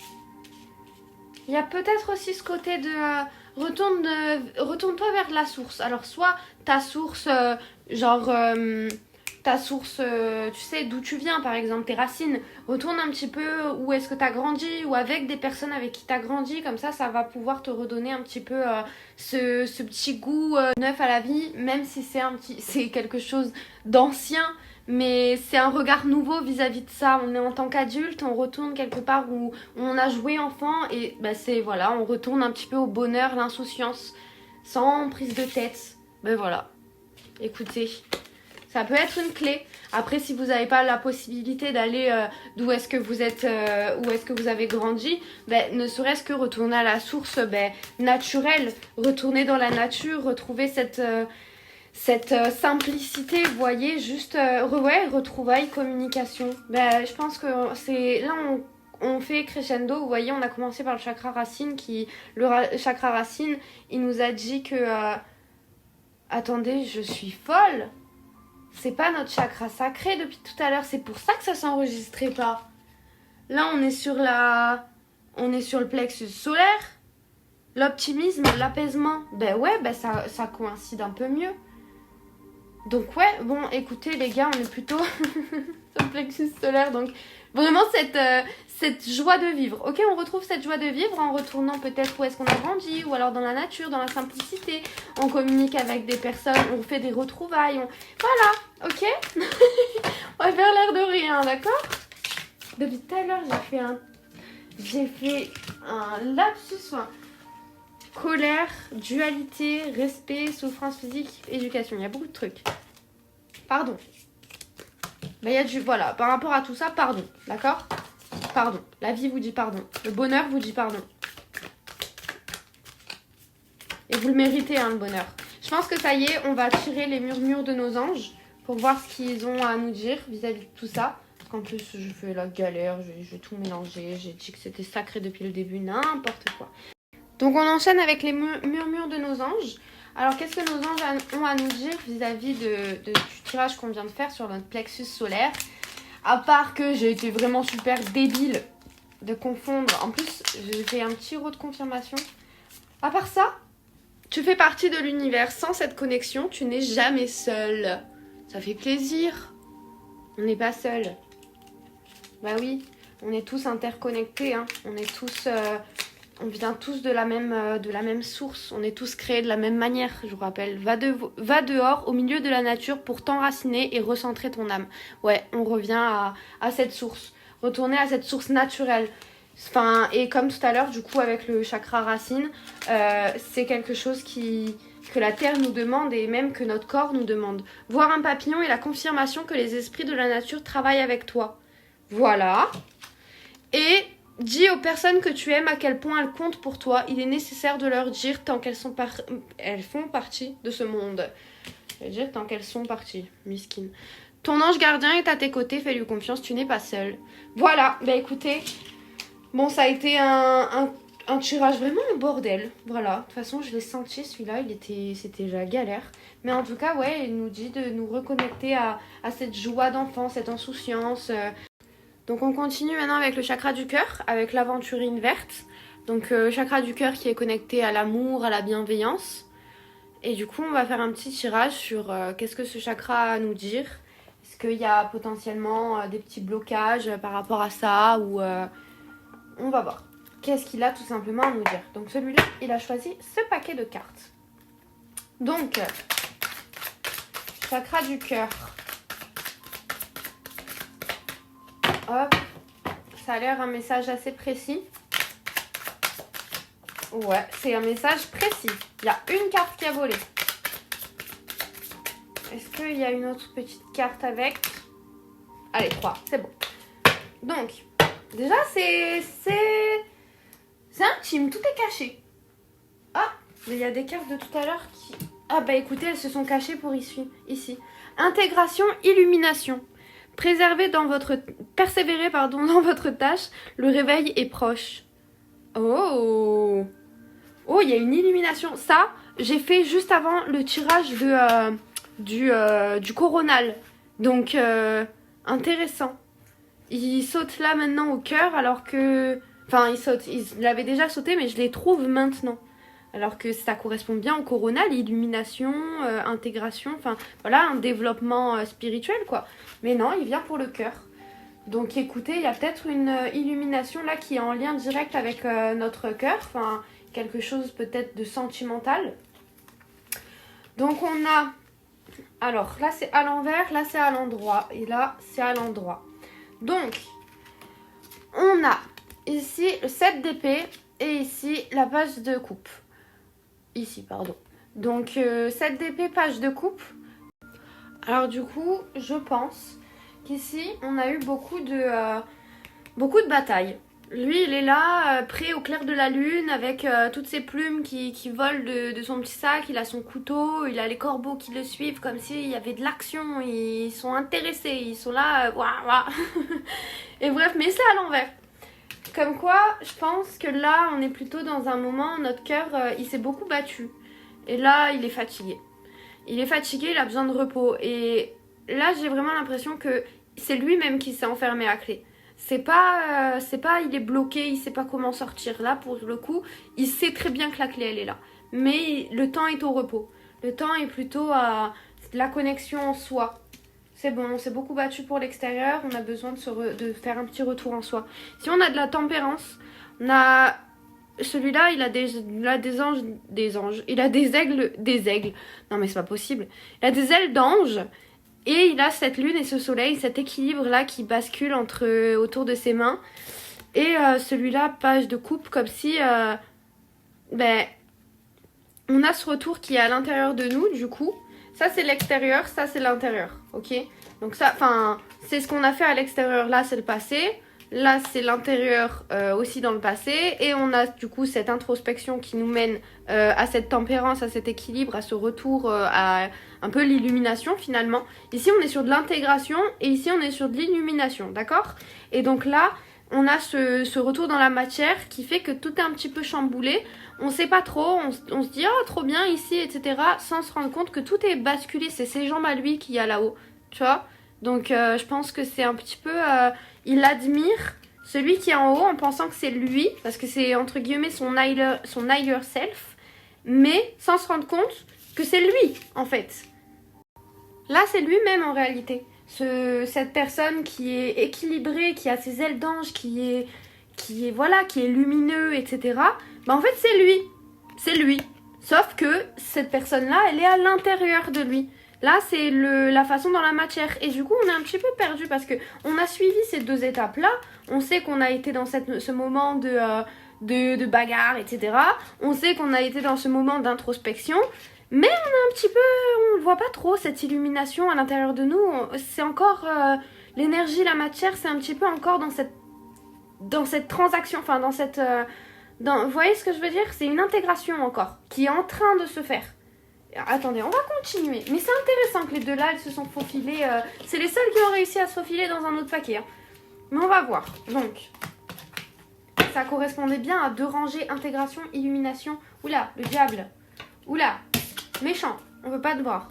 Il y a peut-être aussi ce côté de... retourne-toi vers la source. Alors, soit ta source, ta source, tu sais, d'où tu viens, par exemple, tes racines. Retourne un petit peu où est-ce que tu as grandi ou avec des personnes avec qui tu as grandi. Comme ça va pouvoir te redonner un petit peu ce petit goût neuf à la vie, même si c'est quelque chose d'ancien. Mais c'est un regard nouveau vis-à-vis de ça. On est en tant qu'adulte, on retourne quelque part où on a joué enfant. Et on retourne un petit peu au bonheur, l'insouciance, sans prise de tête. Voilà, écoutez... Ça peut être une clé. Après, si vous n'avez pas la possibilité d'aller d'où est-ce que vous êtes, où est-ce que vous avez grandi, ne serait-ce que retourner à la source naturelle, retourner dans la nature, retrouver cette simplicité, vous voyez, juste, retrouvailles, communication. Je pense que c'est là on fait crescendo, vous voyez, on a commencé par le chakra racine chakra racine, il nous a dit que... Attendez, je suis folle. C'est pas notre chakra sacré depuis tout à l'heure. C'est pour ça que ça s'enregistrait pas. Là, on est sur le plexus solaire. L'optimisme, l'apaisement. Ben ouais, ben ça coïncide un peu mieux. Donc ouais, bon, écoutez les gars, on est plutôt sur le plexus solaire. Donc vraiment cette joie de vivre. Ok, on retrouve cette joie de vivre en retournant peut-être où est-ce qu'on a grandi, ou alors dans la nature, dans la simplicité. On communique avec des personnes, on fait des retrouvailles. Voilà, ok. On va faire l'air de rien, d'accord? Depuis tout à l'heure, j'ai fait un lapsus, enfin, colère, dualité, respect, souffrance physique, éducation. Il y a beaucoup de trucs. Pardon. Mais il y a voilà, par rapport à tout ça, pardon, d'accord? Pardon. La vie vous dit pardon. Le bonheur vous dit pardon. Et vous le méritez, hein, le bonheur. Je pense que ça y est, on va tirer les murmures de nos anges pour voir ce qu'ils ont à nous dire vis-à-vis de tout ça. Parce qu'en plus, je fais la galère, je vais tout mélanger. J'ai dit que c'était sacré depuis le début, n'importe quoi. Donc on enchaîne avec les murmures de nos anges. Alors qu'est-ce que nos anges ont à nous dire vis-à-vis du tirage qu'on vient de faire sur notre plexus solaire? À part que j'ai été vraiment super débile de confondre. En plus, j'ai fait un petit rot de confirmation. À part ça, tu fais partie de l'univers. Sans cette connexion, tu n'es jamais seul. Ça fait plaisir. On n'est pas seul. Bah oui, on est tous interconnectés. Hein. On est tous... on vient tous de la même source. On est tous créés de la même manière, je vous rappelle. Va dehors, au milieu de la nature, pour t'enraciner et recentrer ton âme. Ouais, on revient à cette source. Retourner à cette source naturelle. Enfin, et comme tout à l'heure, du coup, avec le chakra racine, c'est quelque chose que la Terre nous demande et même que notre corps nous demande. Voir un papillon est la confirmation que les esprits de la nature travaillent avec toi. Voilà. Et... dis aux personnes que tu aimes à quel point elles comptent pour toi. Il est nécessaire de leur dire tant qu'elles elles font partie de ce monde. Je veux dire tant qu'elles sont parties. Miskine. Ton ange gardien est à tes côtés. Fais-lui confiance. Tu n'es pas seule. Voilà. Bah écoutez. Bon, ça a été un tirage vraiment au bordel. Voilà. De toute façon, je l'ai senti celui-là. C'était la galère. Mais en tout cas, ouais, il nous dit de nous reconnecter à cette joie d'enfant, cette insouciance. Donc on continue maintenant avec le chakra du cœur, avec l'aventurine verte. Donc chakra du cœur qui est connecté à l'amour, à la bienveillance. Et du coup on va faire un petit tirage sur qu'est-ce que ce chakra a à nous dire. Est-ce qu'il y a potentiellement des petits blocages par rapport à ça ou on va voir. Qu'est-ce qu'il a tout simplement à nous dire. Donc celui-là, il a choisi ce paquet de cartes. Donc, chakra du cœur. Hop, ça a l'air un message assez précis. Ouais, c'est un message précis. Il y a une carte qui a volé. Est-ce qu'il y a une autre petite carte avec? Allez, 3, c'est bon. Donc, déjà, c'est intime, tout est caché. Ah, mais il y a des cartes de tout à l'heure qui... ah bah écoutez, elles se sont cachées pour ici. Intégration, illumination. Persévérer dans votre tâche, le réveil est proche. Oh, il y a une illumination. Ça, j'ai fait juste avant le tirage du coronal. Donc, intéressant. Il saute là maintenant au cœur alors que... enfin, il l'avait déjà sauté, mais je les trouve maintenant. Alors que ça correspond bien au coronal, illumination, intégration, enfin voilà, un développement spirituel quoi. Mais non, il vient pour le cœur. Donc écoutez, il y a peut-être une illumination là qui est en lien direct avec notre cœur, enfin quelque chose peut-être de sentimental. Donc on a, alors là c'est à l'envers, là c'est à l'endroit et là c'est à l'endroit. Donc on a ici le 7 d'épée et ici la page de coupe. Ici, pardon. Donc, 7 d'épée, page de coupe. Alors, du coup, je pense qu'ici, on a eu beaucoup de batailles. Lui, il est là, prêt au clair de la lune, avec toutes ses plumes qui volent de son petit sac. Il a son couteau, il a les corbeaux qui le suivent, comme s'il y avait de l'action. Ils sont intéressés, ils sont là, Et bref, mais c'est à l'envers. Comme quoi, je pense que là, on est plutôt dans un moment, notre cœur, il s'est beaucoup battu. Et là, il est fatigué. il est fatigué, il a besoin de repos. Et là, j'ai vraiment l'impression que c'est lui-même qui s'est enfermé à clé. C'est pas, il est bloqué, il sait pas comment sortir. Là, pour le coup, il sait très bien que la clé, elle est là. Mais le temps est au repos. Le temps est plutôt à la connexion en soi. C'est bon, on s'est beaucoup battu pour l'extérieur, on a besoin de faire un petit retour en soi. Si on a de la tempérance, on a... Celui-là, il a des anges, il a des aigles. Non mais c'est pas possible. Il a des ailes d'ange et il a cette lune et ce soleil, cet équilibre-là qui bascule autour de ses mains. Et celui-là, page de coupe, comme si... on a ce retour qui est à l'intérieur de nous, du coup. Ça, c'est l'extérieur, ça, c'est l'intérieur, ok? Donc ça, c'est ce qu'on a fait à l'extérieur. Là, c'est le passé. Là, c'est l'intérieur aussi dans le passé. Et on a, du coup, cette introspection qui nous mène à cette tempérance, à cet équilibre, à ce retour, à un peu l'illumination, finalement. Ici, on est sur de l'intégration et ici, on est sur de l'illumination, d'accord? Et donc là, on a ce retour dans la matière qui fait que tout est un petit peu chamboulé. On sait pas trop, on se dit « Ah, trop bien ici, etc. » sans se rendre compte que tout est basculé. C'est ses jambes à lui qu'il y a là-haut, tu vois. Donc je pense que c'est un petit peu... il admire celui qui est en haut en pensant que c'est lui, parce que c'est entre guillemets son higher self, mais sans se rendre compte que c'est lui, en fait. Là, c'est lui-même en réalité. Cette personne qui est équilibrée, qui a ses ailes d'ange, qui est lumineux, etc. En fait, c'est lui. C'est lui. Sauf que cette personne-là, elle est à l'intérieur de lui. Là, c'est la façon dans la matière. Et du coup, on est un petit peu perdu parce qu'on a suivi ces deux étapes-là. On sait qu'on a été dans ce moment de bagarre, etc. On sait qu'on a été dans ce moment d'introspection. Mais on a un petit peu... On ne voit pas trop cette illumination à l'intérieur de nous. C'est encore... l'énergie, la matière, c'est un petit peu encore dans cette transaction. Enfin, dans cette... vous voyez ce que je veux dire? C'est une intégration encore qui est en train de se faire. Attendez, on va continuer. Mais c'est intéressant que les deux là, elles se sont faufilées. C'est les seules qui ont réussi à se faufiler dans un autre paquet. Hein. Mais on va voir. Donc, ça correspondait bien à deux rangées, intégration, illumination. Oula, le diable. Oula, méchant. On veut pas te voir.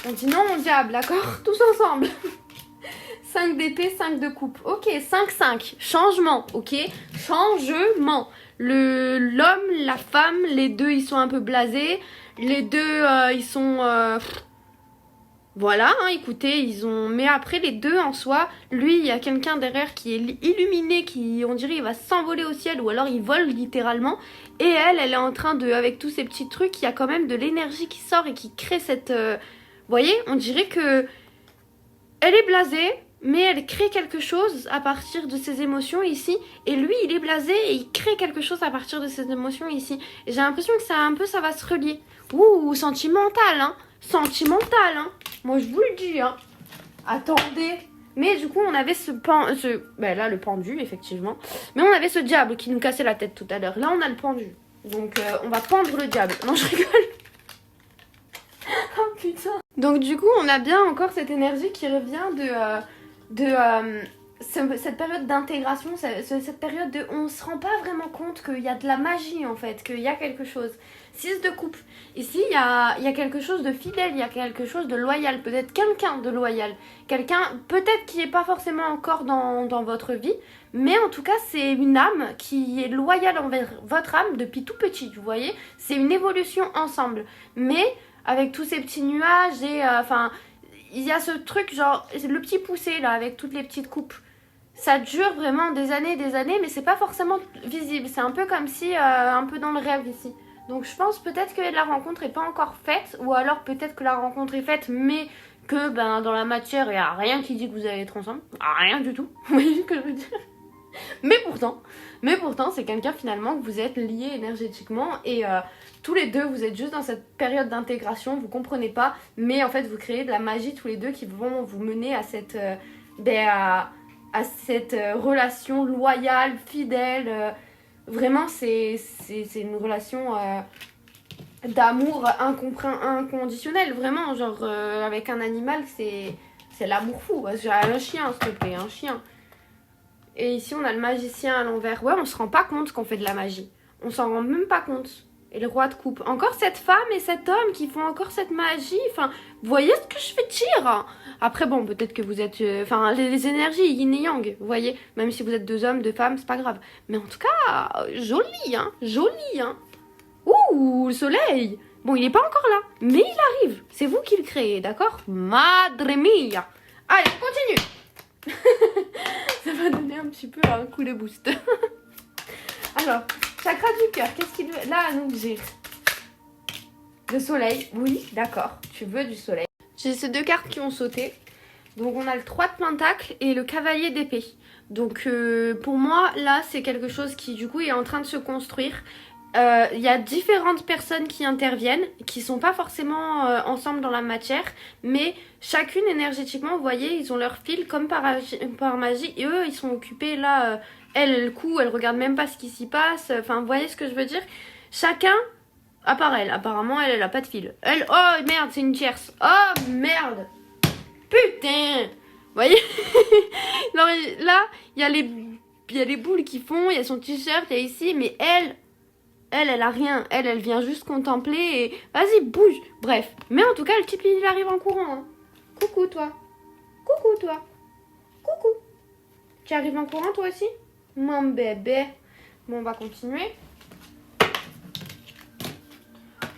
On dit non au diable, d'accord? Tous ensemble. 5 d'épée, 5 de coupe. Ok, 5-5. Changement, ok? Changement. L'homme, la femme, les deux, ils sont un peu blasés. Les deux, ils sont... Voilà, hein, écoutez, ils ont... Mais après, les deux, en soi, lui, il y a quelqu'un derrière qui est illuminé, qui, on dirait, il va s'envoler au ciel, ou alors il vole littéralement. Et elle est en train de... Avec tous ces petits trucs, il y a quand même de l'énergie qui sort et qui crée cette... Vous voyez, on dirait que... Elle est blasée, mais elle crée quelque chose à partir de ses émotions ici. Et lui, il est blasé et il crée quelque chose à partir de ses émotions ici. Et j'ai l'impression que ça va se relier. Ouh, sentimental, hein. Sentimental, hein. Moi, je vous le dis, hein. Attendez. Mais du coup, on avait là, le pendu, effectivement. Mais on avait ce diable qui nous cassait la tête tout à l'heure. Là, on a le pendu. Donc, on va pendre le diable. Non, je rigole. Oh, putain. Donc, du coup, on a bien encore cette énergie qui revient cette période d'intégration, cette période de... On se rend pas vraiment compte qu'il y a de la magie, en fait, qu'il y a quelque chose. 6 de coupe. Ici, il y a quelque chose de fidèle, il y a quelque chose de loyal, peut-être quelqu'un de loyal. Quelqu'un, peut-être qui n'est pas forcément encore dans votre vie, mais en tout cas, c'est une âme qui est loyale envers votre âme depuis tout petit, vous voyez. C'est une évolution ensemble. Mais avec tous ces petits nuages et... il y a ce truc, genre, le petit poussé, là, avec toutes les petites coupes. Ça dure vraiment des années, mais c'est pas forcément visible. C'est un peu comme si, un peu dans le rêve ici. Donc je pense peut-être que la rencontre n'est pas encore faite, ou alors peut-être que la rencontre est faite, mais que dans la matière, il n'y a rien qui dit que vous allez être ensemble. Rien du tout, vous voyez ce que je veux dire? Mais pourtant, c'est quelqu'un finalement que vous êtes liés énergétiquement et tous les deux, vous êtes juste dans cette période d'intégration, vous comprenez pas, mais en fait, vous créez de la magie tous les deux qui vont vous mener à cette, à cette relation loyale, fidèle. Vraiment, c'est une relation d'amour inconditionnel, vraiment. Genre, avec un animal, c'est l'amour fou. J'ai un chien, s'il te plaît, un chien. Et ici, on a le magicien à l'envers. Ouais, on se rend pas compte qu'on fait de la magie. On s'en rend même pas compte. Et le roi de coupe. Encore cette femme et cet homme qui font encore cette magie. Enfin, vous voyez ce que je fais dire. Après, bon, peut-être que vous êtes... Enfin, les énergies, yin et yang, vous voyez. Même si vous êtes 2 hommes, 2 femmes, c'est pas grave. Mais en tout cas, joli, hein. Joli, hein. Ouh, le soleil. Bon, il est pas encore là. Mais il arrive. C'est vous qui le créez, d'accord? Madre mia. Allez, on continue. Ça va donner un petit peu un coup de boost. Alors, chakra du cœur, qu'est-ce qu'il veut là à nous dire? Le soleil, oui, d'accord, tu veux du soleil. J'ai ces 2 cartes qui ont sauté. Donc on a le 3 de pentacle et le cavalier d'épée. Donc pour moi, là, c'est quelque chose qui du coup est en train de se construire. Il y a différentes personnes qui interviennent, qui sont pas forcément ensemble dans la matière, mais chacune énergétiquement, vous voyez, ils ont leur fil comme par magie, et eux, ils sont occupés là, elle coud, elle regarde même pas ce qui s'y passe, enfin, vous voyez ce que je veux dire? Chacun, à part elle, apparemment, elle a pas de fil. Elle, oh merde, c'est une tierce, oh merde, putain, vous voyez? Alors, là, il y a les boules qui font, il y a son t-shirt, il y a ici, mais elle a rien. Elle vient juste contempler et... Vas-y, bouge. Bref. Mais en tout cas, le type, il arrive en courant. Hein. Coucou, toi. Coucou, toi. Coucou. Tu arrives en courant, toi aussi? Mon bébé. Bon, on va continuer.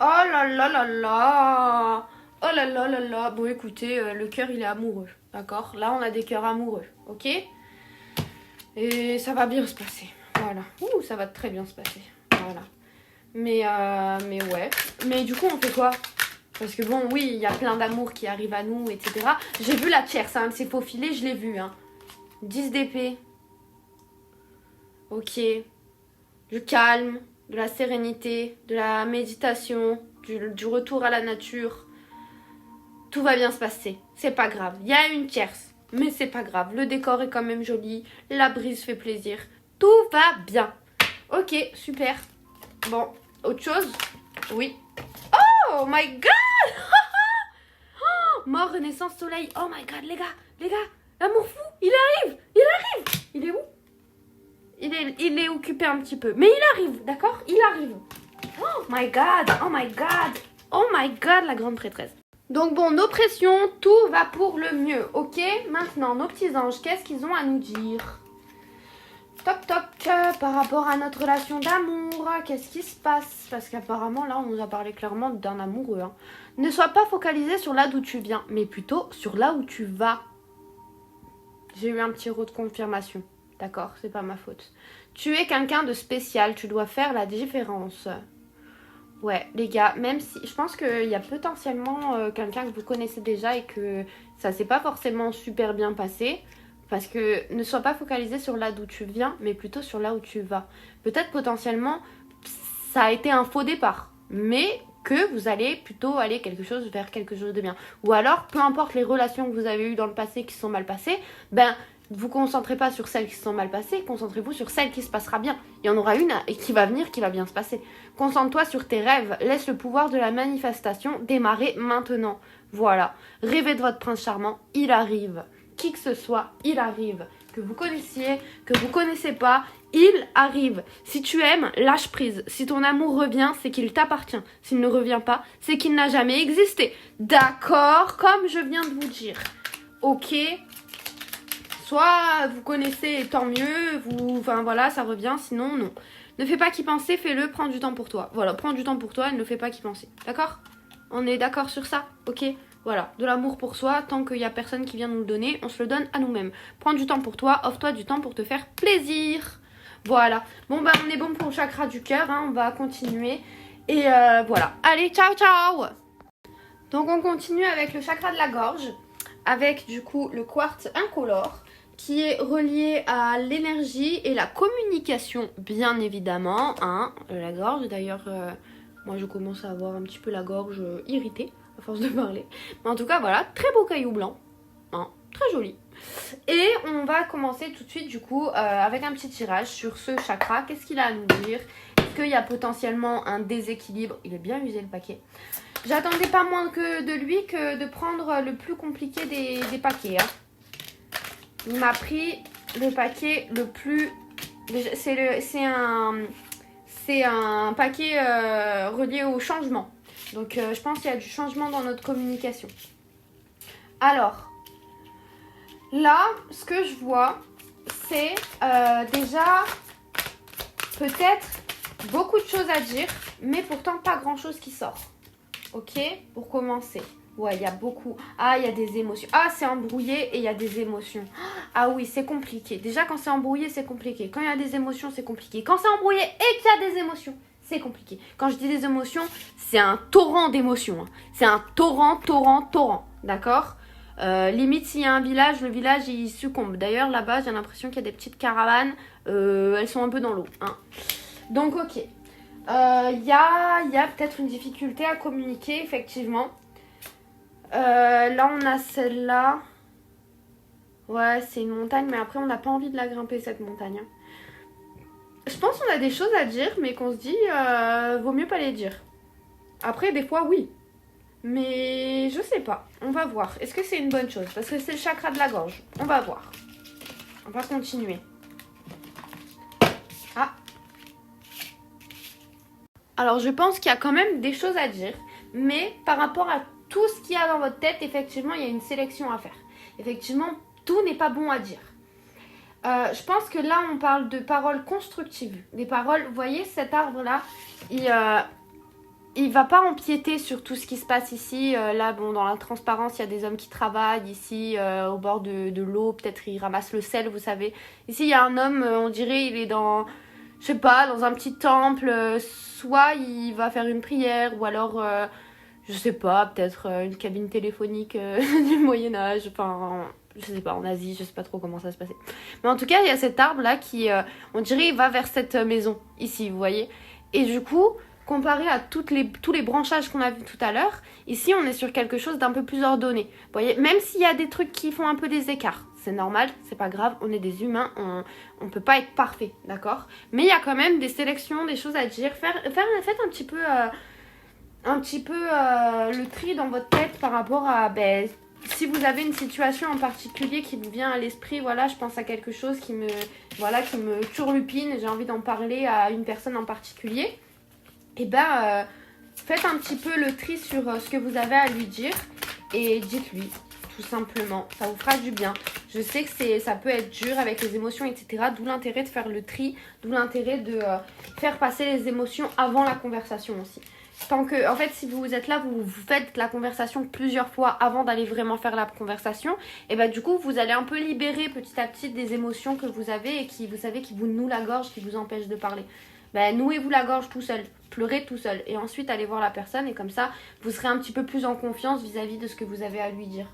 Oh là là là là. Oh là là là là. Bon, écoutez, le cœur, il est amoureux. D'accord? Là, on a des cœurs amoureux. Ok? Et ça va bien se passer. Voilà. Ouh, ça va très bien se passer. Voilà. Mais ouais. Mais du coup, on fait quoi? Parce que bon, oui, il y a plein d'amour qui arrive à nous, etc. J'ai vu la tierce, un de ses faux filets, je l'ai vu. Hein. 10 d'épée. Ok. Du calme, de la sérénité, de la méditation, du retour à la nature. Tout va bien se passer. C'est pas grave. Il y a une tierce. Mais c'est pas grave. Le décor est quand même joli. La brise fait plaisir. Tout va bien. Ok, super. Bon, autre chose? Oui. Oh my god. Mort, renaissance, soleil. Oh my god, les gars, l'amour fou, il arrive. Il est où? Il est occupé un petit peu. Mais il arrive, d'accord? Il arrive. Oh my god, la grande prêtresse. Donc bon, nos pressions, tout va pour le mieux, ok? Maintenant, nos petits anges, qu'est-ce qu'ils ont à nous dire? Toc toc, par rapport à notre relation d'amour, qu'est-ce qui se passe? Parce qu'apparemment là on nous a parlé clairement d'un amoureux. Hein. Ne sois pas focalisé sur là d'où tu viens, mais plutôt sur là où tu vas. J'ai eu un petit rot de confirmation, d'accord, c'est pas ma faute. Tu es quelqu'un de spécial, tu dois faire la différence. Ouais les gars, même si je pense qu'il y a potentiellement quelqu'un que vous connaissez déjà et que ça s'est pas forcément super bien passé. Parce que ne sois pas focalisé sur là d'où tu viens, mais plutôt sur là où tu vas. Peut-être potentiellement, ça a été un faux départ, mais que vous allez plutôt aller vers quelque chose de bien. Ou alors, peu importe les relations que vous avez eues dans le passé qui se sont mal passées, ben, vous ne concentrez pas sur celles qui se sont mal passées, concentrez-vous sur celle qui se passera bien. Il y en aura une et qui va venir, qui va bien se passer. Concentre-toi sur tes rêves, laisse le pouvoir de la manifestation démarrer maintenant. Voilà, rêvez de votre prince charmant, il arrive. Qui que ce soit, il arrive. Que vous connaissiez, que vous connaissez pas, il arrive. Si tu aimes, lâche prise. Si ton amour revient, c'est qu'il t'appartient. S'il ne revient pas, c'est qu'il n'a jamais existé. D'accord? Comme je viens de vous dire. Ok? Soit vous connaissez, tant mieux. Enfin voilà, ça revient. Sinon, non. Ne fais pas qu'y penser, fais-le. Prends du temps pour toi. Voilà, prends du temps pour toi et ne fais pas qu'y penser. D'accord? On est d'accord sur ça? Ok? Voilà, de l'amour pour soi, tant qu'il n'y a personne qui vient nous le donner, on se le donne à nous-mêmes. Prends du temps pour toi, offre-toi du temps pour te faire plaisir. Voilà. Bon, bah on est bon pour le chakra du cœur, hein, on va continuer. Et voilà. Allez, ciao, ciao. Donc on continue avec le chakra de la gorge, avec du coup le quartz incolore, qui est relié à l'énergie et la communication, bien évidemment. Hein. La gorge, d'ailleurs, moi je commence à avoir un petit peu la gorge irritée. À force de parler. Mais en tout cas, voilà, très beau caillou blanc. Hein, très joli. Et on va commencer tout de suite, du coup, avec un petit tirage sur ce chakra. Qu'est-ce qu'il a à nous dire? Est-ce qu'il y a potentiellement un déséquilibre? Il est bien usé, le paquet. J'attendais pas moins que de lui que de prendre le plus compliqué des paquets. Hein. Il m'a pris le paquet le plus... C'est c'est un paquet relié au changement. Donc je pense qu'il y a du changement dans notre communication. Alors, là, ce que je vois, c'est déjà peut-être beaucoup de choses à dire, mais pourtant pas grand-chose qui sort. Ok, pour commencer. Ouais, il y a beaucoup. Ah, il y a des émotions. Ah, c'est embrouillé et il y a des émotions. Ah oui, c'est compliqué. Déjà, quand c'est embrouillé, c'est compliqué. Quand il y a des émotions, c'est compliqué. Quand c'est embrouillé et qu'il y a des émotions, c'est compliqué. Quand je dis des émotions, c'est un torrent d'émotions. Hein. C'est un torrent. D'accord ? Limite, s'il y a un village, le village, il succombe. D'ailleurs, là-bas, j'ai l'impression qu'il y a des petites caravanes. Elles sont un peu dans l'eau. Hein. Donc, ok. Il y a peut-être une difficulté à communiquer, effectivement. Là, on a celle-là. Ouais, c'est une montagne, mais après, on n'a pas envie de la grimper, cette montagne. Je pense qu'on a des choses à dire, mais qu'on se dit, vaut mieux pas les dire. Après, des fois, oui. Mais je sais pas. On va voir. Est-ce que c'est une bonne chose? Parce que c'est le chakra de la gorge. On va voir. On va continuer. Ah. Alors, je pense qu'il y a quand même des choses à dire. Mais par rapport à tout ce qu'il y a dans votre tête, effectivement, il y a une sélection à faire. Effectivement, tout n'est pas bon à dire. Je pense que là, on parle de paroles constructives. Des paroles, vous voyez, cet arbre-là, il va pas empiéter sur tout ce qui se passe ici. Là, bon, dans la transparence, il y a des hommes qui travaillent. Ici, au bord de l'eau, peut-être ils ramassent le sel, vous savez. Ici, il y a un homme, on dirait, il est dans, je sais pas, dans un petit temple. Soit il va faire une prière, ou alors, je sais pas, peut-être une cabine téléphonique du Moyen-Âge. Enfin, je sais pas, en Asie, je sais pas trop comment ça se passait. Mais en tout cas, il y a cet arbre-là qui, on dirait, il va vers cette maison, ici, vous voyez. Et du coup, comparé à tous les branchages qu'on a vus tout à l'heure, ici, on est sur quelque chose d'un peu plus ordonné. Vous voyez, même s'il y a des trucs qui font un peu des écarts, c'est normal, c'est pas grave, on est des humains, on peut pas être parfait, d'accord? Mais il y a quand même des sélections, des choses à dire. Faites un petit peu, le tri dans votre tête par rapport à... si vous avez une situation en particulier qui vous vient à l'esprit, voilà, je pense à quelque chose qui me turlupine, j'ai envie d'en parler à une personne en particulier, et faites un petit peu le tri sur ce que vous avez à lui dire et dites-lui, tout simplement, ça vous fera du bien. Je sais que ça peut être dur avec les émotions, etc. D'où l'intérêt de faire le tri, d'où l'intérêt de faire passer les émotions avant la conversation aussi. Tant que, en fait, si vous êtes là, vous faites la conversation plusieurs fois avant d'aller vraiment faire la conversation, et du coup, vous allez un peu libérer petit à petit des émotions que vous avez et qui, vous savez, qui vous nouent la gorge, qui vous empêchent de parler. Nouez-vous la gorge tout seul, pleurez tout seul, et ensuite allez voir la personne, et comme ça, vous serez un petit peu plus en confiance vis-à-vis de ce que vous avez à lui dire.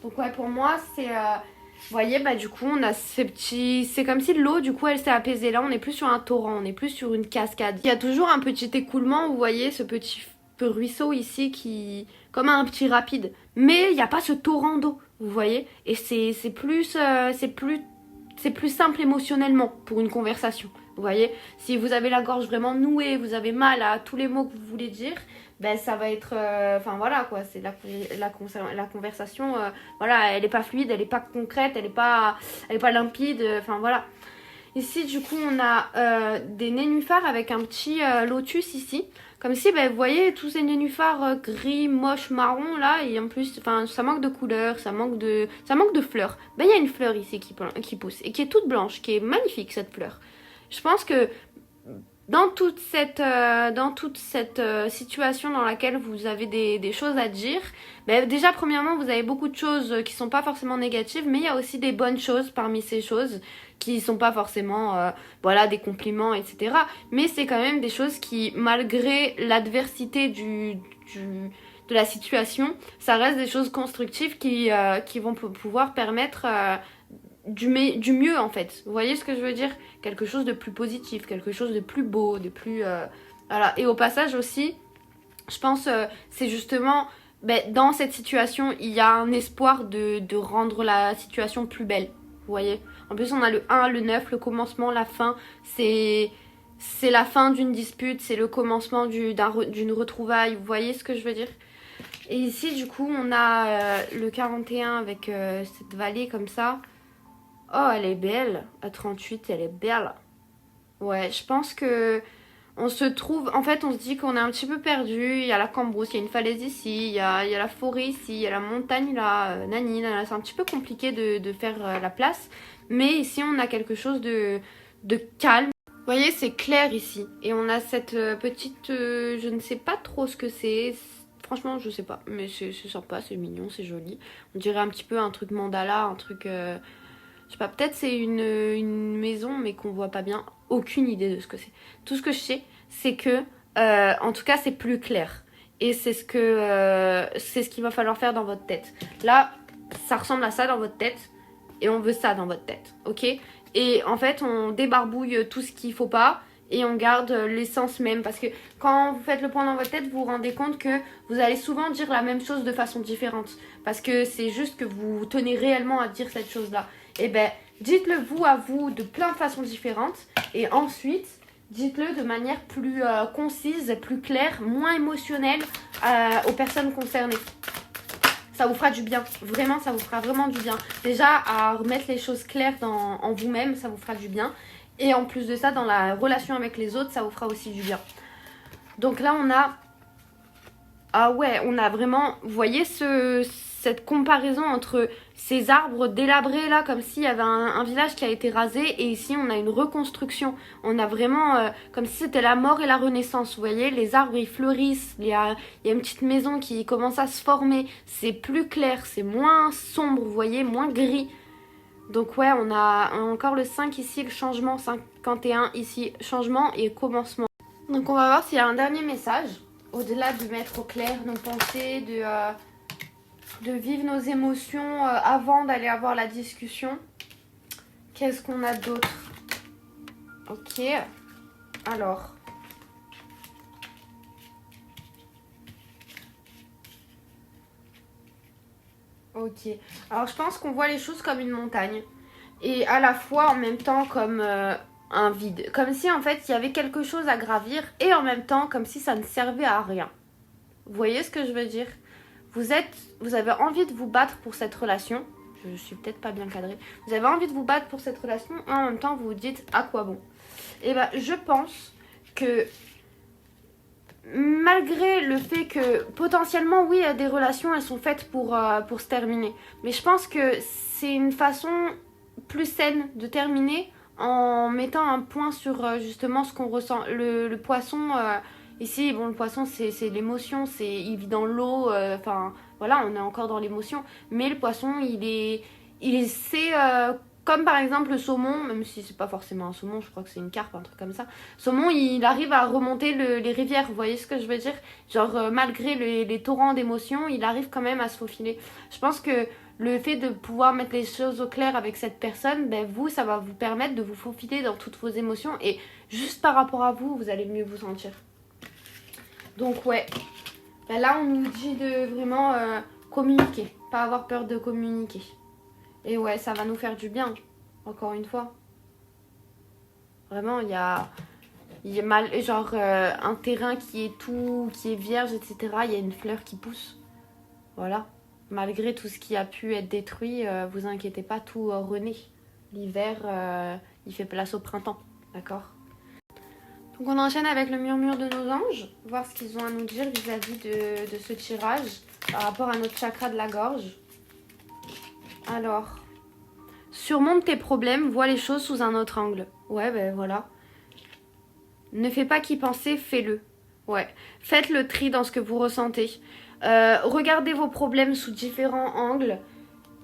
Donc ouais, pour moi, c'est... vous voyez, du coup, on a ces petits... C'est comme si l'eau, du coup, elle s'est apaisée. Là, on n'est plus sur un torrent, on n'est plus sur une cascade. Il y a toujours un petit écoulement, vous voyez, ce petit ruisseau ici qui... Comme un petit rapide. Mais il n'y a pas ce torrent d'eau, vous voyez. Et c'est plus simple émotionnellement pour une conversation. Vous voyez, si vous avez la gorge vraiment nouée, vous avez mal à tous les mots que vous voulez dire, ça va être... Enfin voilà quoi, c'est la conversation, voilà, elle n'est pas fluide, elle n'est pas concrète, elle n'est pas limpide, enfin voilà. Ici du coup on a des nénuphars avec un petit lotus ici. Comme si, vous voyez, tous ces nénuphars gris, moches, marron là, et en plus, ça manque de couleur, ça manque de fleurs. Il y a une fleur ici qui pousse, et qui est toute blanche, qui est magnifique cette fleur. Je pense que dans toute cette situation dans laquelle vous avez des choses à dire, déjà premièrement vous avez beaucoup de choses qui sont pas forcément négatives, mais il y a aussi des bonnes choses parmi ces choses qui sont pas forcément des compliments, etc. Mais c'est quand même des choses qui, malgré l'adversité de la situation, ça reste des choses constructives qui vont pouvoir permettre du mieux en fait. Vous voyez ce que je veux dire? Quelque chose de plus positif, quelque chose de plus beau, de plus... voilà. Et au passage aussi, je pense c'est justement... dans cette situation, il y a un espoir de rendre la situation plus belle. Vous voyez? En plus, on a le 1, le 9, le commencement, la fin. C'est la fin d'une dispute, c'est le commencement d'une retrouvaille. Vous voyez ce que je veux dire? Et ici, du coup, on a le 41 avec cette vallée comme ça. Oh, elle est belle. À 38, elle est belle. Ouais, je pense que On se trouve, en fait on se dit qu'on est un petit peu perdu, il y a la cambrousse, il y a une falaise ici, il y a la forêt ici, il y a la montagne là, nani, nana. C'est un petit peu compliqué de faire la place, mais ici on a quelque chose de calme. Vous voyez, c'est clair ici, et on a cette petite, je ne sais pas trop ce que c'est, franchement je sais pas, mais c'est sympa, c'est mignon, c'est joli. On dirait un petit peu un truc mandala, un truc, je sais pas, peut-être c'est une maison mais qu'on voit pas bien, aucune idée de ce que c'est. Tout ce que je sais, c'est que, en tout cas c'est plus clair, et c'est ce qu'il va falloir faire dans votre tête. Là, ça ressemble à ça dans votre tête, et on veut ça dans votre tête, ok? Et en fait, on débarbouille tout ce qu'il faut pas et on garde l'essence même. Parce que quand vous faites le point dans votre tête, vous vous rendez compte que vous allez souvent dire la même chose de façon différente. Parce que c'est juste que vous tenez réellement à dire cette chose-là. Et ben, dites-le vous à vous de plein de façons différentes. Et ensuite, dites-le de manière plus concise, plus claire, moins émotionnelle aux personnes concernées. Ça vous fera du bien, vraiment ça vous fera vraiment du bien. Déjà à remettre les choses claires en vous-même, ça vous fera du bien. Et en plus de ça, dans la relation avec les autres, ça vous fera aussi du bien. Donc là on a, ah ouais, on a vraiment, vous voyez cette comparaison entre ces arbres délabrés là, comme s'il y avait un village qui a été rasé, et ici on a une reconstruction. On a vraiment comme si c'était la mort et la renaissance. Vous voyez, les arbres ils fleurissent, il y a une petite maison qui commence à se former. C'est plus clair, c'est moins sombre, vous voyez, moins gris. Donc ouais, on a encore le 5 ici, le changement, 51 ici, changement et commencement. Donc on va voir s'il y a un dernier message. Au-delà de mettre au clair nos pensées, de vivre nos émotions avant d'aller avoir la discussion. Qu'est-ce qu'on a d'autre? Ok, alors. Ok, alors je pense qu'on voit les choses comme une montagne. Et à la fois en même temps comme un vide. Comme si en fait il y avait quelque chose à gravir et en même temps comme si ça ne servait à rien. Vous voyez ce que je veux dire? Vous avez envie de vous battre pour cette relation. Je suis peut-être pas bien cadrée. Vous avez envie de vous battre pour cette relation et en même temps vous vous dites à quoi bon? Et ben je pense que malgré le fait que potentiellement oui des relations elles sont faites pour se terminer. Mais je pense que c'est une façon plus saine de terminer en mettant un point sur justement ce qu'on ressent. Le poisson, ici, bon, le poisson c'est l'émotion, il vit dans l'eau, enfin voilà, on est encore dans l'émotion. Mais le poisson, c'est comme par exemple le saumon, même si c'est pas forcément un saumon, je crois que c'est une carpe, un truc comme ça. Saumon, il arrive à remonter les rivières, vous voyez ce que je veux dire? Genre, malgré les torrents d'émotions, il arrive quand même à se faufiler. Je pense que le fait de pouvoir mettre les choses au clair avec cette personne, ben vous, ça va vous permettre de vous faufiler dans toutes vos émotions. Et juste par rapport à vous, vous allez mieux vous sentir. Donc ouais, ben là on nous dit de vraiment communiquer, pas avoir peur de communiquer. Et ouais, ça va nous faire du bien, encore une fois. Vraiment, il y a genre un terrain qui est vierge, etc. Il y a une fleur qui pousse. Voilà. Malgré tout ce qui a pu être détruit, vous inquiétez pas, tout renaît. L'hiver, il fait place au printemps, d'accord? Donc on enchaîne avec le murmure de nos anges, voir ce qu'ils ont à nous dire vis-à-vis de ce tirage par rapport à notre chakra de la gorge. Alors, surmonte tes problèmes, vois les choses sous un autre angle. Ouais, ben voilà. Ne fais pas qu'y penser, fais-le. Ouais, faites le tri dans ce que vous ressentez. Regardez vos problèmes sous différents angles.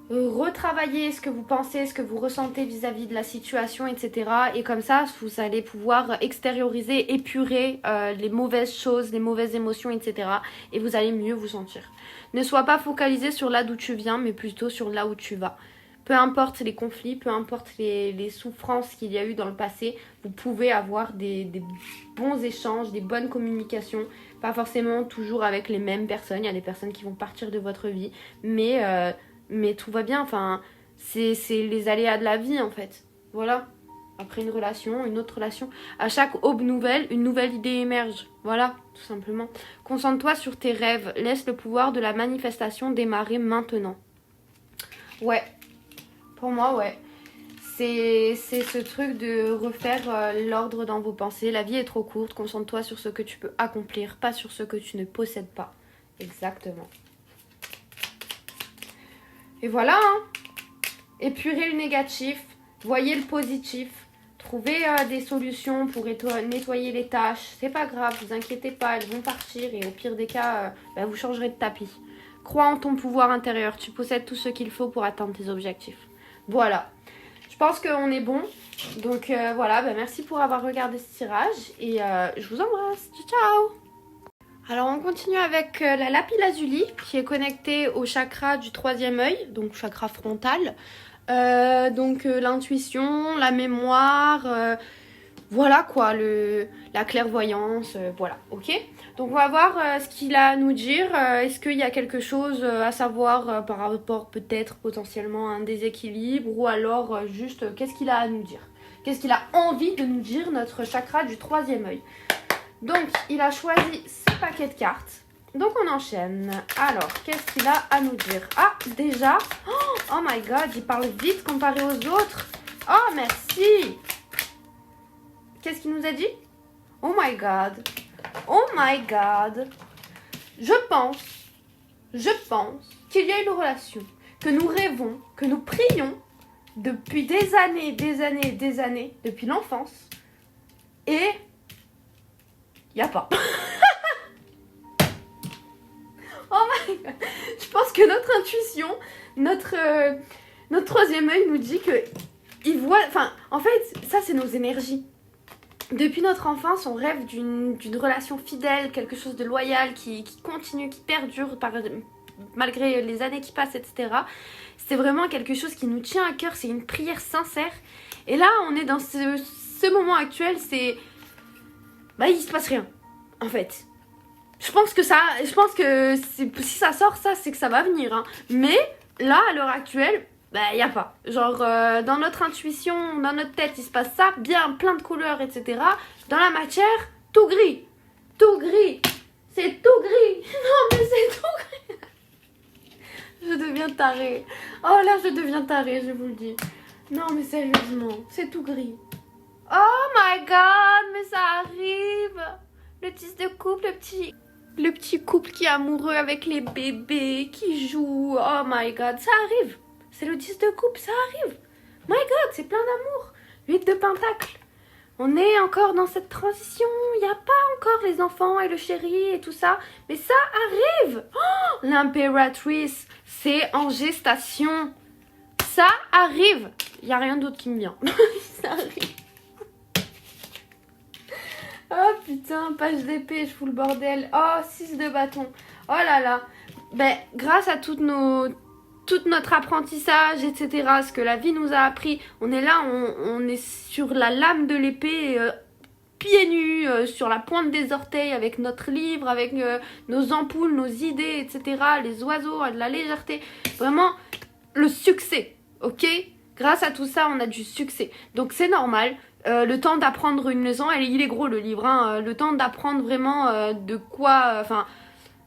Retravaillez ce que vous pensez, ce que vous ressentez vis-à-vis de la situation, etc. Et comme ça, vous allez pouvoir extérioriser, épurer les mauvaises choses, les mauvaises émotions, etc. Et vous allez mieux vous sentir. Ne sois pas focalisé sur là d'où tu viens, mais plutôt sur là où tu vas. Peu importe les conflits, peu importe les souffrances qu'il y a eu dans le passé, vous pouvez avoir des bons échanges, des bonnes communications. Pas forcément toujours avec les mêmes personnes, il y a des personnes qui vont partir de votre vie, mais tout va bien, enfin, c'est les aléas de la vie en fait. Voilà, après une relation, une autre relation. À chaque aube nouvelle, une nouvelle idée émerge. Voilà, tout simplement. Concentre-toi sur tes rêves, laisse le pouvoir de la manifestation démarrer maintenant. Ouais. Pour moi, ouais. c'est ce truc de refaire l'ordre dans vos pensées. La vie est trop courte, concentre-toi sur ce que tu peux accomplir, pas sur ce que tu ne possèdes pas. Exactement. Et voilà, hein. Épurez le négatif, voyez le positif, trouvez des solutions pour nettoyer les tâches. C'est pas grave, vous inquiétez pas, elles vont partir et au pire des cas, vous changerez de tapis. Crois en ton pouvoir intérieur, tu possèdes tout ce qu'il faut pour atteindre tes objectifs. Voilà, je pense qu'on est bon. Donc voilà, merci pour avoir regardé ce tirage et je vous embrasse. Ciao. Alors on continue avec la lapis-lazuli qui est connectée au chakra du troisième œil, donc chakra frontal. L'intuition, la mémoire, voilà quoi, la clairvoyance, voilà, ok. Donc on va voir ce qu'il a à nous dire. Est-ce qu'il y a quelque chose à savoir par rapport peut-être potentiellement à un déséquilibre ou alors juste qu'est-ce qu'il a à nous dire? Qu'est-ce qu'il a envie de nous dire, notre chakra du troisième œil? Donc il a choisi ce paquet de cartes. Donc on enchaîne. Alors, qu'est-ce qu'il a à nous dire? Ah, déjà. Oh my god, il parle vite comparé aux autres. Oh, merci. Qu'est-ce qu'il nous a dit? Oh my god. Oh my god. Je pense qu'il y a une relation que nous rêvons, que nous prions depuis des années, depuis l'enfance. Et il n'y a pas. Oh my god. Je pense que notre intuition, notre troisième œil nous dit que il voit... Enfin, en fait, ça c'est nos énergies. Depuis notre enfance, on rêve d'une relation fidèle, quelque chose de loyal, qui continue, qui perdure malgré les années qui passent, etc. C'est vraiment quelque chose qui nous tient à cœur, c'est une prière sincère. Et là, on est dans ce moment actuel, c'est... il se passe rien, en fait. Je pense que si ça sort, ça, c'est que ça va venir. Hein. Mais là, à l'heure actuelle, il n'y a pas. Genre, dans notre intuition, dans notre tête, il se passe ça, bien, plein de couleurs, etc. Dans la matière, tout gris. Tout gris. C'est tout gris. Non, mais c'est tout gris. Je deviens tarée. Oh là, je deviens tarée, je vous le dis. Non, mais sérieusement, c'est tout gris. Oh my god, mais ça arrive. Le 10 de couple, le petit couple qui est amoureux avec les bébés, qui joue. Oh my god, ça arrive. C'est le 10 de couple, ça arrive. My god, c'est plein d'amour. 8 de pentacle. On est encore dans cette transition. Il n'y a pas encore les enfants et le chéri et tout ça. Mais ça arrive. Oh, l'impératrice, c'est en gestation. Ça arrive. Il n'y a rien d'autre qui me vient. Ça arrive. Oh putain, page d'épée, je fous le bordel. Oh, 6 de bâton. Oh là là. Grâce à tout notre apprentissage, etc., ce que la vie nous a appris, on est là, on est sur la lame de l'épée, pieds nus, sur la pointe des orteils, avec notre livre, avec nos ampoules, nos idées, etc., les oiseaux, de la légèreté. Vraiment, le succès, ok? Grâce à tout ça, on a du succès. Donc c'est normal. Le temps d'apprendre une leçon, il est gros le livre, hein, le temps d'apprendre vraiment de quoi,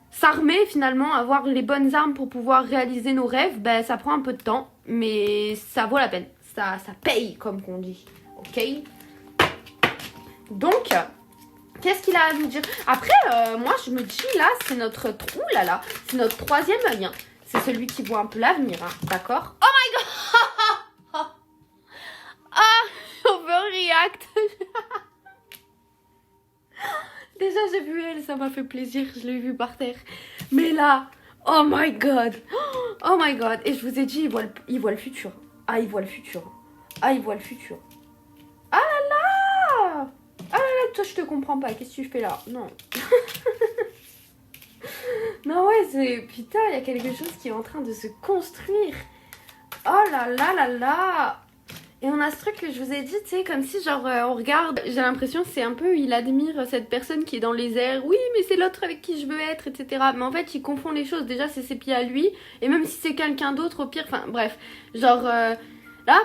s'armer finalement, avoir les bonnes armes pour pouvoir réaliser nos rêves, ça prend un peu de temps, mais ça vaut la peine, ça paye comme qu'on dit, ok? Donc, qu'est-ce qu'il a à nous dire? Après, moi je me dis là, c'est notre trou, c'est notre troisième œil, hein. C'est celui qui voit un peu l'avenir, hein, d'accord? Oh my god! Ah, overreact. Déjà j'ai vu elle, ça m'a fait plaisir, je l'ai vue par terre. Mais là, oh my god. Oh my god. Et je vous ai dit, il voit le futur. Ah, il voit le futur. Ah, il voit le futur. Ah là là. Ah là là, toi je te comprends pas, qu'est-ce que tu fais là? Non. Non ouais, c'est... Putain, il y a quelque chose qui est en train de se construire. Oh là là là là. Et on a ce truc que je vous ai dit, tu sais, comme si genre on regarde, j'ai l'impression c'est un peu, il admire cette personne qui est dans les airs, oui mais c'est l'autre avec qui je veux être, etc. Mais en fait il confond les choses, déjà c'est ses pieds à lui, et même si c'est quelqu'un d'autre au pire, enfin bref, genre là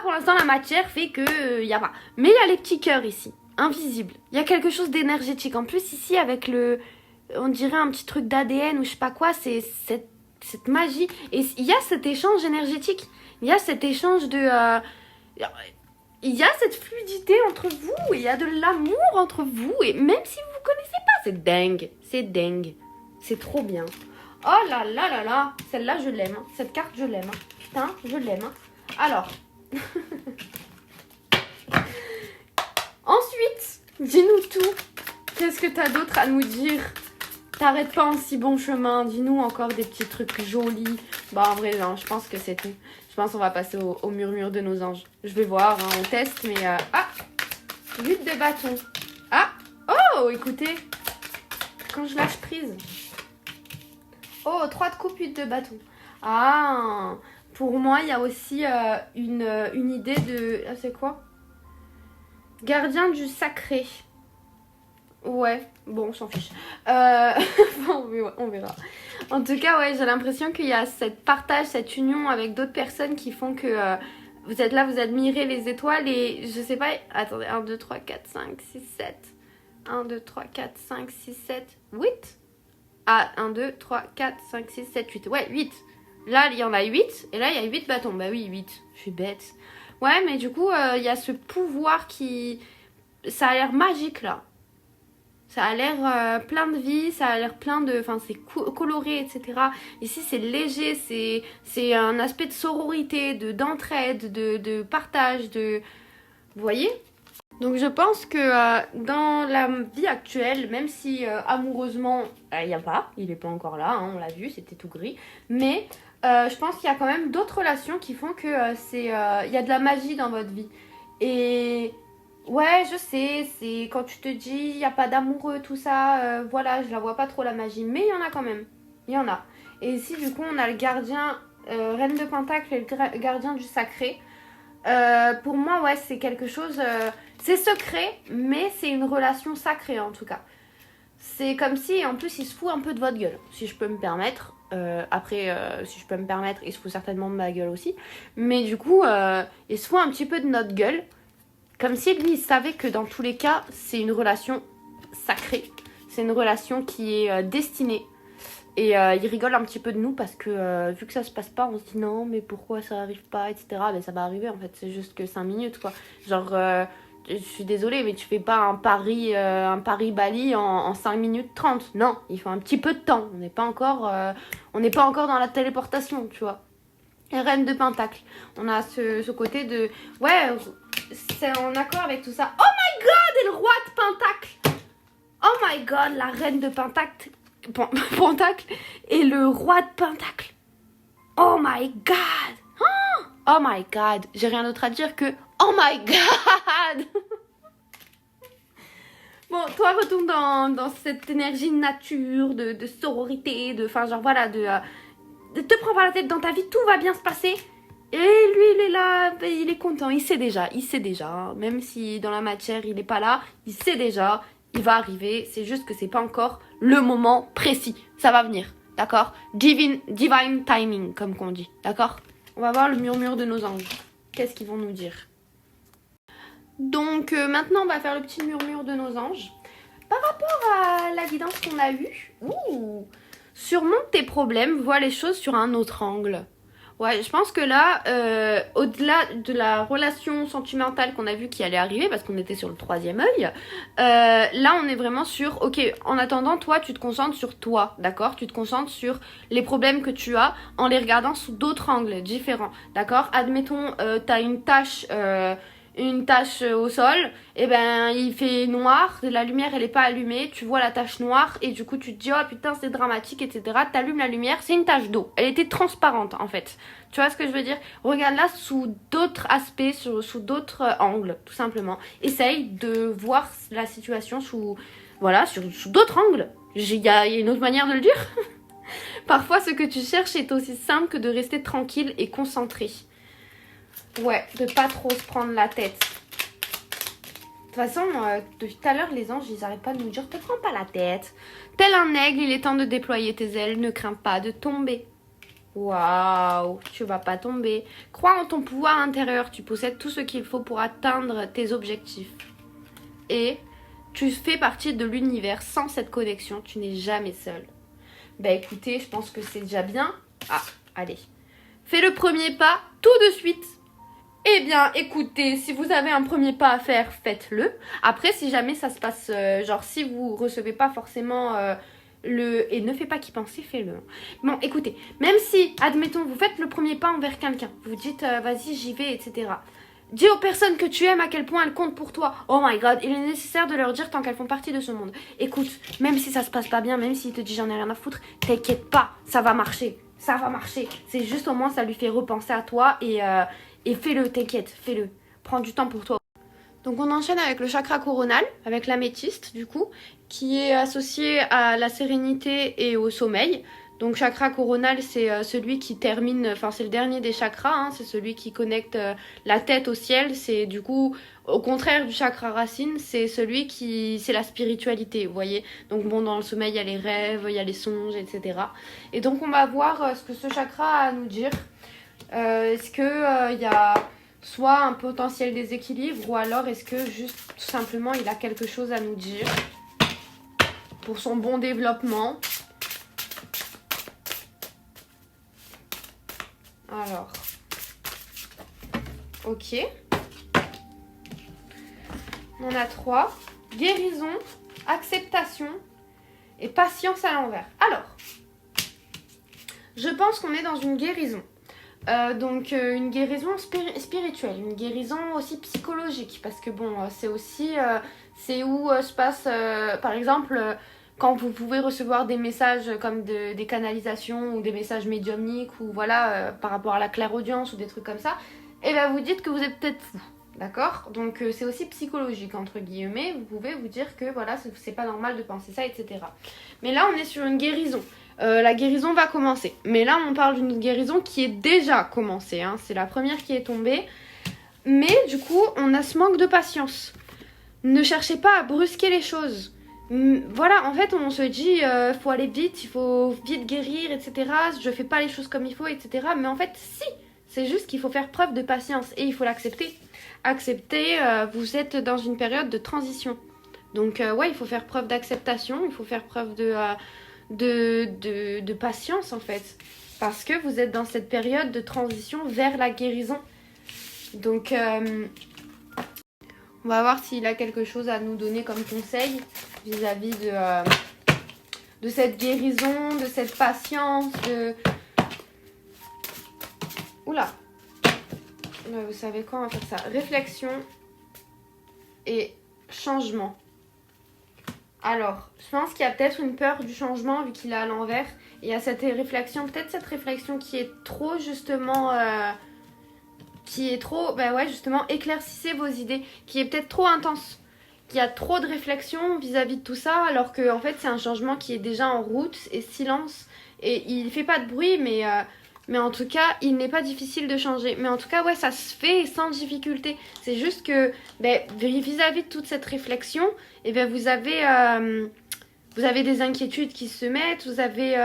pour l'instant la matière fait que y a pas. Mais il y a les petits cœurs ici, invisibles, il y a quelque chose d'énergétique, en plus ici avec on dirait un petit truc d'ADN ou je sais pas quoi, c'est cette magie, et il y a cet échange énergétique, il y a cet échange de... il y a cette fluidité entre vous, il y a de l'amour entre vous, et même si vous ne connaissez pas, c'est dingue, c'est trop bien. Oh là là là là, celle-là je l'aime, cette carte je l'aime, putain je l'aime. Alors, ensuite, dis-nous tout, qu'est-ce que t'as d'autre à nous dire? T'arrêtes pas en si bon chemin, dis-nous encore des petits trucs jolis. Bah en vrai non, je pense que c'est tout. Je pense qu'on va passer au murmure de nos anges. Je vais voir, hein, on teste, mais... Ah, 8 de bâton. Ah, oh, écoutez, quand je lâche prise. Oh, 3 de coupe, 8 de bâton. Ah, pour moi, il y a aussi une idée de... Ah, c'est quoi? Gardien du sacré. Ouais, bon, on s'en fiche. On verra. En tout cas, ouais, j'ai l'impression qu'il y a cette partage, cette union avec d'autres personnes qui font que vous êtes là, vous admirez les étoiles et je sais pas... Attendez, 1, 2, 3, 4, 5, 6, 7. 1, 2, 3, 4, 5, 6, 7, 8. Ah, 1, 2, 3, 4, 5, 6, 7, 8. Ouais, 8. Là, il y en a 8 et là, il y a 8 bâtons. Bah oui, 8. Je suis bête. Ouais, mais du coup, il y a ce pouvoir qui... Ça a l'air magique, là. Ça a l'air plein de vie, ça a l'air plein de... Enfin, c'est coloré, etc. Ici, c'est léger, c'est un aspect de sororité, d'entraide, de partage, de... Vous voyez? Donc, je pense que dans la vie actuelle, même si amoureusement, il n'y a pas, il n'est pas encore là, hein, on l'a vu, c'était tout gris. Mais je pense qu'il y a quand même d'autres relations qui font que il y a de la magie dans votre vie. Et... Ouais, je sais, c'est quand tu te dis il n'y a pas d'amoureux, tout ça, voilà, je la vois pas trop la magie, mais il y en a quand même, il y en a. Et ici, du coup, on a le gardien, reine de pentacle et le gardien du sacré. Pour moi, ouais, c'est quelque chose, c'est secret, mais c'est une relation sacrée en tout cas. C'est comme si, en plus, il se fout un peu de votre gueule, si je peux me permettre. Après, si je peux me permettre, il se fout certainement de ma gueule aussi. Mais du coup, il se fout un petit peu de notre gueule. Comme si lui, il savait que dans tous les cas, c'est une relation sacrée. C'est une relation qui est destinée. Et il rigole un petit peu de nous parce que vu que ça se passe pas, on se dit non, mais pourquoi ça arrive pas, etc. Ben ça va arriver en fait, c'est juste que 5 minutes quoi. Genre, je suis désolée, mais tu fais pas un Paris-Bali en 5 minutes 30. Non, il faut un petit peu de temps. On n'est pas encore dans la téléportation, tu vois. Et reine de pentacle. On a ce côté de... Ouais, c'est en accord avec tout ça. Oh my god, et le roi de pentacle. Oh my god, la reine de pentacle. Pentacle et le roi de pentacle. Oh my god. Oh my god. J'ai rien d'autre à dire que... Oh my god. Bon, toi, retourne dans cette énergie de nature, de sororité, de... Enfin, genre, voilà, de te prends pas la tête dans ta vie, tout va bien se passer. Et lui, il est là, il est content, il sait déjà. Même si dans la matière, il n'est pas là, il sait déjà, il va arriver. C'est juste que c'est pas encore le moment précis. Ça va venir, d'accord? Divine timing, comme qu'on dit, d'accord? On va voir le murmure de nos anges. Qu'est-ce qu'ils vont nous dire? Donc, maintenant, on va faire le petit murmure de nos anges. Par rapport à la guidance qu'on a eue, surmonte tes problèmes, vois les choses sur un autre angle. Ouais, je pense que là, au-delà de la relation sentimentale qu'on a vu qui allait arriver, parce qu'on était sur le 3e œil, là on est vraiment sur, ok, en attendant, toi tu te concentres sur toi, d'accord? Tu te concentres sur les problèmes que tu as en les regardant sous d'autres angles différents, d'accord? Admettons, t'as une tache au sol, et ben il fait noir, la lumière elle est pas allumée, tu vois la tache noire et du coup tu te dis oh putain c'est dramatique, etc. T'allumes la lumière, c'est une tache d'eau, elle était transparente en fait. Tu vois ce que je veux dire? Regarde-la sous d'autres aspects, sous d'autres angles, tout simplement. Essaye de voir la situation sous d'autres angles. Il y a une autre manière de le dire. Parfois ce que tu cherches est aussi simple que de rester tranquille et concentré. Ouais, de pas trop se prendre la tête. De toute façon, depuis tout à l'heure, les anges, ils arrêtent pas de nous dire, te prends pas la tête. Tel un aigle, il est temps de déployer tes ailes, ne crains pas de tomber. Waouh, tu vas pas tomber. Crois en ton pouvoir intérieur, tu possèdes tout ce qu'il faut pour atteindre tes objectifs. Et tu fais partie de l'univers. Sans cette connexion, tu n'es jamais seul. Bah écoutez, je pense que c'est déjà bien. Ah, allez. Fais le premier pas tout de suite. Eh bien, écoutez, si vous avez un premier pas à faire, faites-le. Après, si jamais ça se passe, genre si vous recevez pas forcément le... Et ne fais pas qu'y penser, fais-le. Bon, écoutez, même si, admettons, vous faites le premier pas envers quelqu'un, vous dites, vas-y, j'y vais, etc. Dis aux personnes que tu aimes à quel point elles comptent pour toi. Oh my god, il est nécessaire de leur dire tant qu'elles font partie de ce monde. Écoute, même si ça se passe pas bien, même s'il te dit j'en ai rien à foutre, t'inquiète pas, ça va marcher. Ça va marcher. C'est juste au moins ça lui fait repenser à toi et fais-le, t'inquiète, fais-le. Prends du temps pour toi. Donc on enchaîne avec le chakra coronal, avec l'améthyste du coup, qui est associé à la sérénité et au sommeil. Donc chakra coronal, c'est celui qui termine, enfin c'est le dernier des chakras, hein, c'est celui qui connecte la tête au ciel. C'est du coup, au contraire du chakra racine, c'est celui qui, c'est la spiritualité, vous voyez. Donc bon, dans le sommeil, il y a les rêves, il y a les songes, etc. Et donc on va voir ce que ce chakra a à nous dire. Est-ce que il y a soit un potentiel déséquilibre ou alors est-ce que juste tout simplement il a quelque chose à nous dire pour son bon développement. Alors, ok. On a 3. Guérison, acceptation et patience à l'envers. Alors, je pense qu'on est dans une guérison. Donc une guérison spirituelle, une guérison aussi psychologique, parce que bon, c'est aussi, c'est où se passe, par exemple, quand vous pouvez recevoir des messages comme des canalisations ou des messages médiumniques ou voilà, par rapport à la clairaudience ou des trucs comme ça, et bien vous dites que vous êtes peut-être fou, d'accord? Donc c'est aussi psychologique, entre guillemets, vous pouvez vous dire que voilà, c'est pas normal de penser ça, etc. Mais là, on est sur une guérison. La guérison va commencer. Mais là, on parle d'une guérison qui est déjà commencée. Hein. C'est la première qui est tombée. Mais du coup, on a ce manque de patience. Ne cherchez pas à brusquer les choses. Voilà, en fait, on se dit, faut aller vite, il faut vite guérir, etc. Je fais pas les choses comme il faut, etc. Mais en fait, si, c'est juste qu'il faut faire preuve de patience et il faut l'accepter. Accepter, vous êtes dans une période de transition. Donc, ouais, il faut faire preuve d'acceptation, il faut faire preuve de patience en fait, parce que vous êtes dans cette période de transition vers la guérison. Donc on va voir s'il a quelque chose à nous donner comme conseil vis-à-vis de cette guérison, de cette patience, de... Oula, vous savez quoi, on va faire ça. Réflexion et changement. Alors, je pense qu'il y a peut-être une peur du changement vu qu'il est à l'envers. Il y a cette réflexion, peut-être cette réflexion qui est trop justement... ouais, justement, éclaircissez vos idées. Qui est peut-être trop intense. Qu'il y a trop de réflexion vis-à-vis de tout ça. Alors que en fait, c'est un changement qui est déjà en route et silence. Et il fait pas de bruit, mais en tout cas, il n'est pas difficile de changer. Mais en tout cas, ouais, ça se fait sans difficulté. C'est juste que vis-à-vis de toute cette réflexion, eh bien, vous avez des inquiétudes qui se mettent, vous avez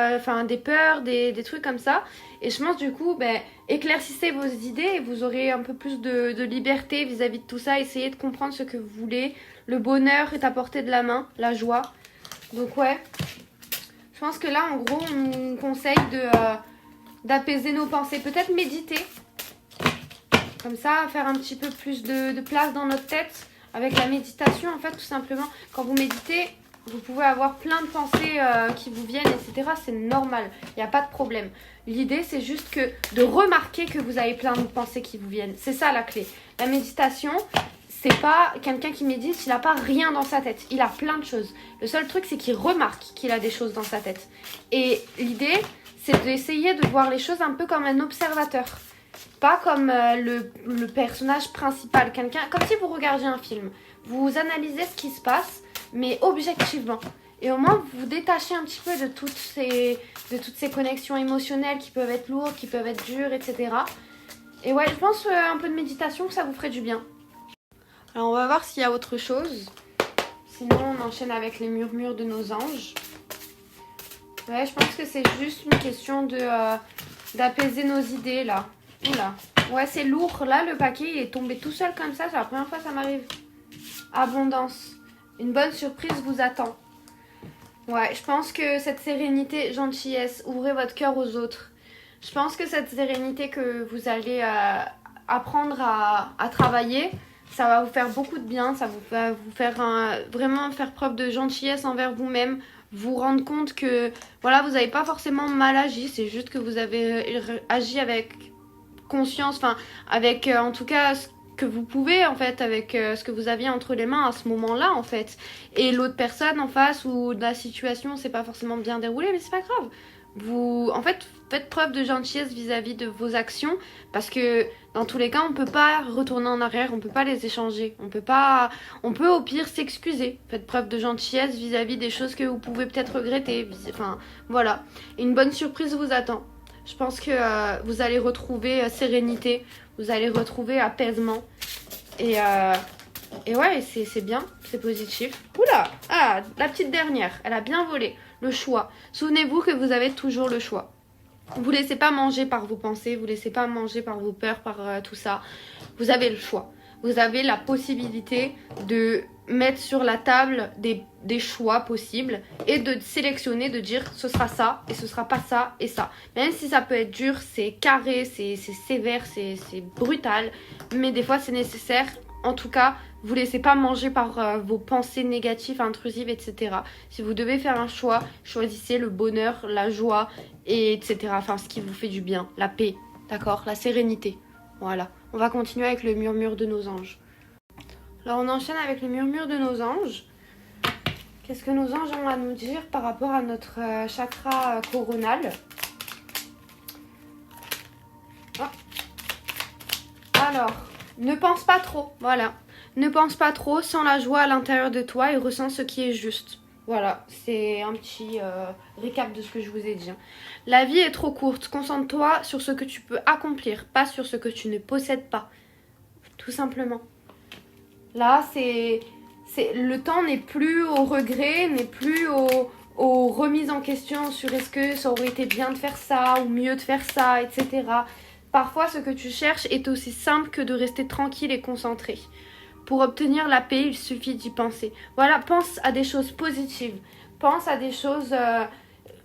des peurs, des trucs comme ça. Et je pense du coup, éclaircissez vos idées et vous aurez un peu plus de liberté vis-à-vis de tout ça. Essayez de comprendre ce que vous voulez. Le bonheur est à portée de la main, la joie. Donc ouais, je pense que là, en gros, on nous conseille d'apaiser nos pensées. Peut-être méditer. Comme ça, faire un petit peu plus de place dans notre tête. Avec la méditation, en fait, tout simplement. Quand vous méditez, vous pouvez avoir plein de pensées qui vous viennent, etc. C'est normal, il n'y a pas de problème. L'idée, c'est juste de remarquer que vous avez plein de pensées qui vous viennent. C'est ça la clé. La méditation, c'est pas quelqu'un qui médite, il n'a pas rien dans sa tête. Il a plein de choses. Le seul truc, c'est qu'il remarque qu'il a des choses dans sa tête. Et l'idée, c'est d'essayer de voir les choses un peu comme un observateur. Pas comme le personnage principal. Comme si vous regardiez un film. Vous analysez ce qui se passe, mais objectivement. Et au moins, vous vous détachez un petit peu de toutes ces connexions émotionnelles qui peuvent être lourdes, qui peuvent être dures, etc. Et ouais, je pense un peu de méditation, ça vous ferait du bien. Alors, on va voir s'il y a autre chose. Sinon, on enchaîne avec les murmures de nos anges. Ouais, je pense que c'est juste une question d'apaiser nos idées, là. Oula. Ouais, c'est lourd. Là, le paquet, il est tombé tout seul comme ça. C'est la première fois que ça m'arrive. Abondance. Une bonne surprise vous attend. Ouais, je pense que cette sérénité, gentillesse, ouvrez votre cœur aux autres. Je pense que cette sérénité que vous allez apprendre à travailler. Ça va vous faire beaucoup de bien, ça va vous faire vraiment faire preuve de gentillesse envers vous-même, vous rendre compte que voilà, vous n'avez pas forcément mal agi, c'est juste que vous avez agi avec conscience, enfin avec en tout cas ce que vous pouvez en fait, avec ce que vous aviez entre les mains à ce moment-là en fait. Et l'autre personne en face ou la situation s'est pas forcément bien déroulée, mais c'est pas grave. Vous, en fait, faites preuve de gentillesse vis-à-vis de vos actions parce que dans tous les cas, on peut pas retourner en arrière, on peut pas les échanger, on peut au pire s'excuser. Faites preuve de gentillesse vis-à-vis des choses que vous pouvez peut-être regretter. Enfin, voilà. Une bonne surprise vous attend. Je pense que vous allez retrouver sérénité, vous allez retrouver apaisement et ouais, c'est bien, c'est positif. Oula, ah, la petite dernière, elle a bien volé. Le choix. Souvenez-vous que vous avez toujours le choix. Vous laissez pas manger par vos pensées, vous laissez pas manger par vos peurs, par tout ça. Vous avez le choix. Vous avez la possibilité de mettre sur la table des choix possibles et de sélectionner, de dire ce sera ça et ce sera pas ça et ça. Même si ça peut être dur, c'est carré, c'est sévère, c'est brutal, mais des fois c'est nécessaire. En tout cas, vous laissez pas manger par vos pensées négatives, intrusives, etc. Si vous devez faire un choix, choisissez le bonheur, la joie, et etc. Enfin, ce qui vous fait du bien, la paix, d'accord, la sérénité. Voilà. On va continuer avec le murmure de nos anges. Alors, on enchaîne avec le murmure de nos anges. Qu'est-ce que nos anges ont à nous dire par rapport à notre chakra coronal? Ah. Alors, ne pense pas trop, voilà. Ne pense pas trop, sens la joie à l'intérieur de toi et ressens ce qui est juste. Voilà, c'est un petit récap de ce que je vous ai dit. La vie est trop courte, concentre-toi sur ce que tu peux accomplir, pas sur ce que tu ne possèdes pas. Tout simplement. Là, le temps n'est plus au regret, n'est plus aux remises en question sur est-ce que ça aurait été bien de faire ça ou mieux de faire ça, etc. Parfois, ce que tu cherches est aussi simple que de rester tranquille et concentré. Pour obtenir la paix, il suffit d'y penser. Voilà, pense à des choses positives. Pense à des choses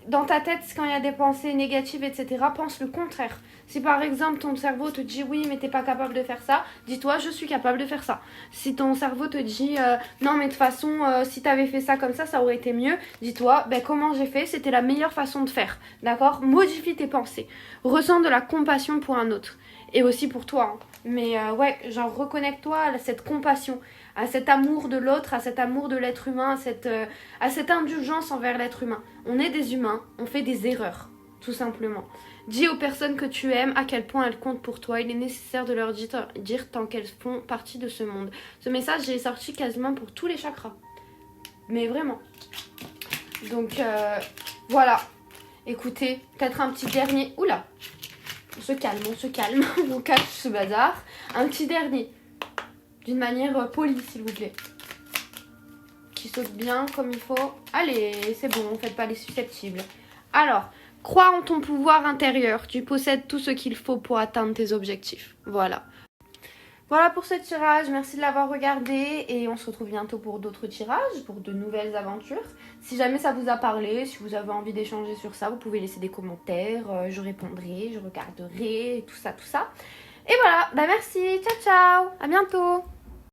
dans ta tête, quand il y a des pensées négatives, etc. Pense le contraire. Si par exemple ton cerveau te dit oui mais t'es pas capable de faire ça, dis-toi je suis capable de faire ça. Si ton cerveau te dit non mais de toute façon si t'avais fait ça comme ça aurait été mieux, dis-toi ben comment j'ai fait, c'était la meilleure façon de faire. D'accord? Modifie tes pensées. Ressens de la compassion pour un autre. Et aussi pour toi. Hein. Mais ouais, genre reconnecte-toi à cette compassion, à cet amour de l'autre, à cet amour de l'être humain, à cette indulgence envers l'être humain. On est des humains, on fait des erreurs, tout simplement. Dis aux personnes que tu aimes à quel point elles comptent pour toi. Il est nécessaire de leur dire tant qu'elles font partie de ce monde. Ce message, j'ai sorti quasiment pour tous les chakras. Mais vraiment. Donc, voilà. Écoutez, peut-être un petit dernier... Oula! On se calme. On cache ce bazar. Un petit dernier. D'une manière polie, s'il vous plaît. Qui saute bien comme il faut. Allez, c'est bon, faites pas les susceptibles. Alors, crois en ton pouvoir intérieur. Tu possèdes tout ce qu'il faut pour atteindre tes objectifs. Voilà. Voilà pour ce tirage, merci de l'avoir regardé et on se retrouve bientôt pour d'autres tirages, pour de nouvelles aventures. Si jamais ça vous a parlé, si vous avez envie d'échanger sur ça, vous pouvez laisser des commentaires, je répondrai, je regarderai, tout ça. Et voilà, bah merci, ciao ciao, à bientôt.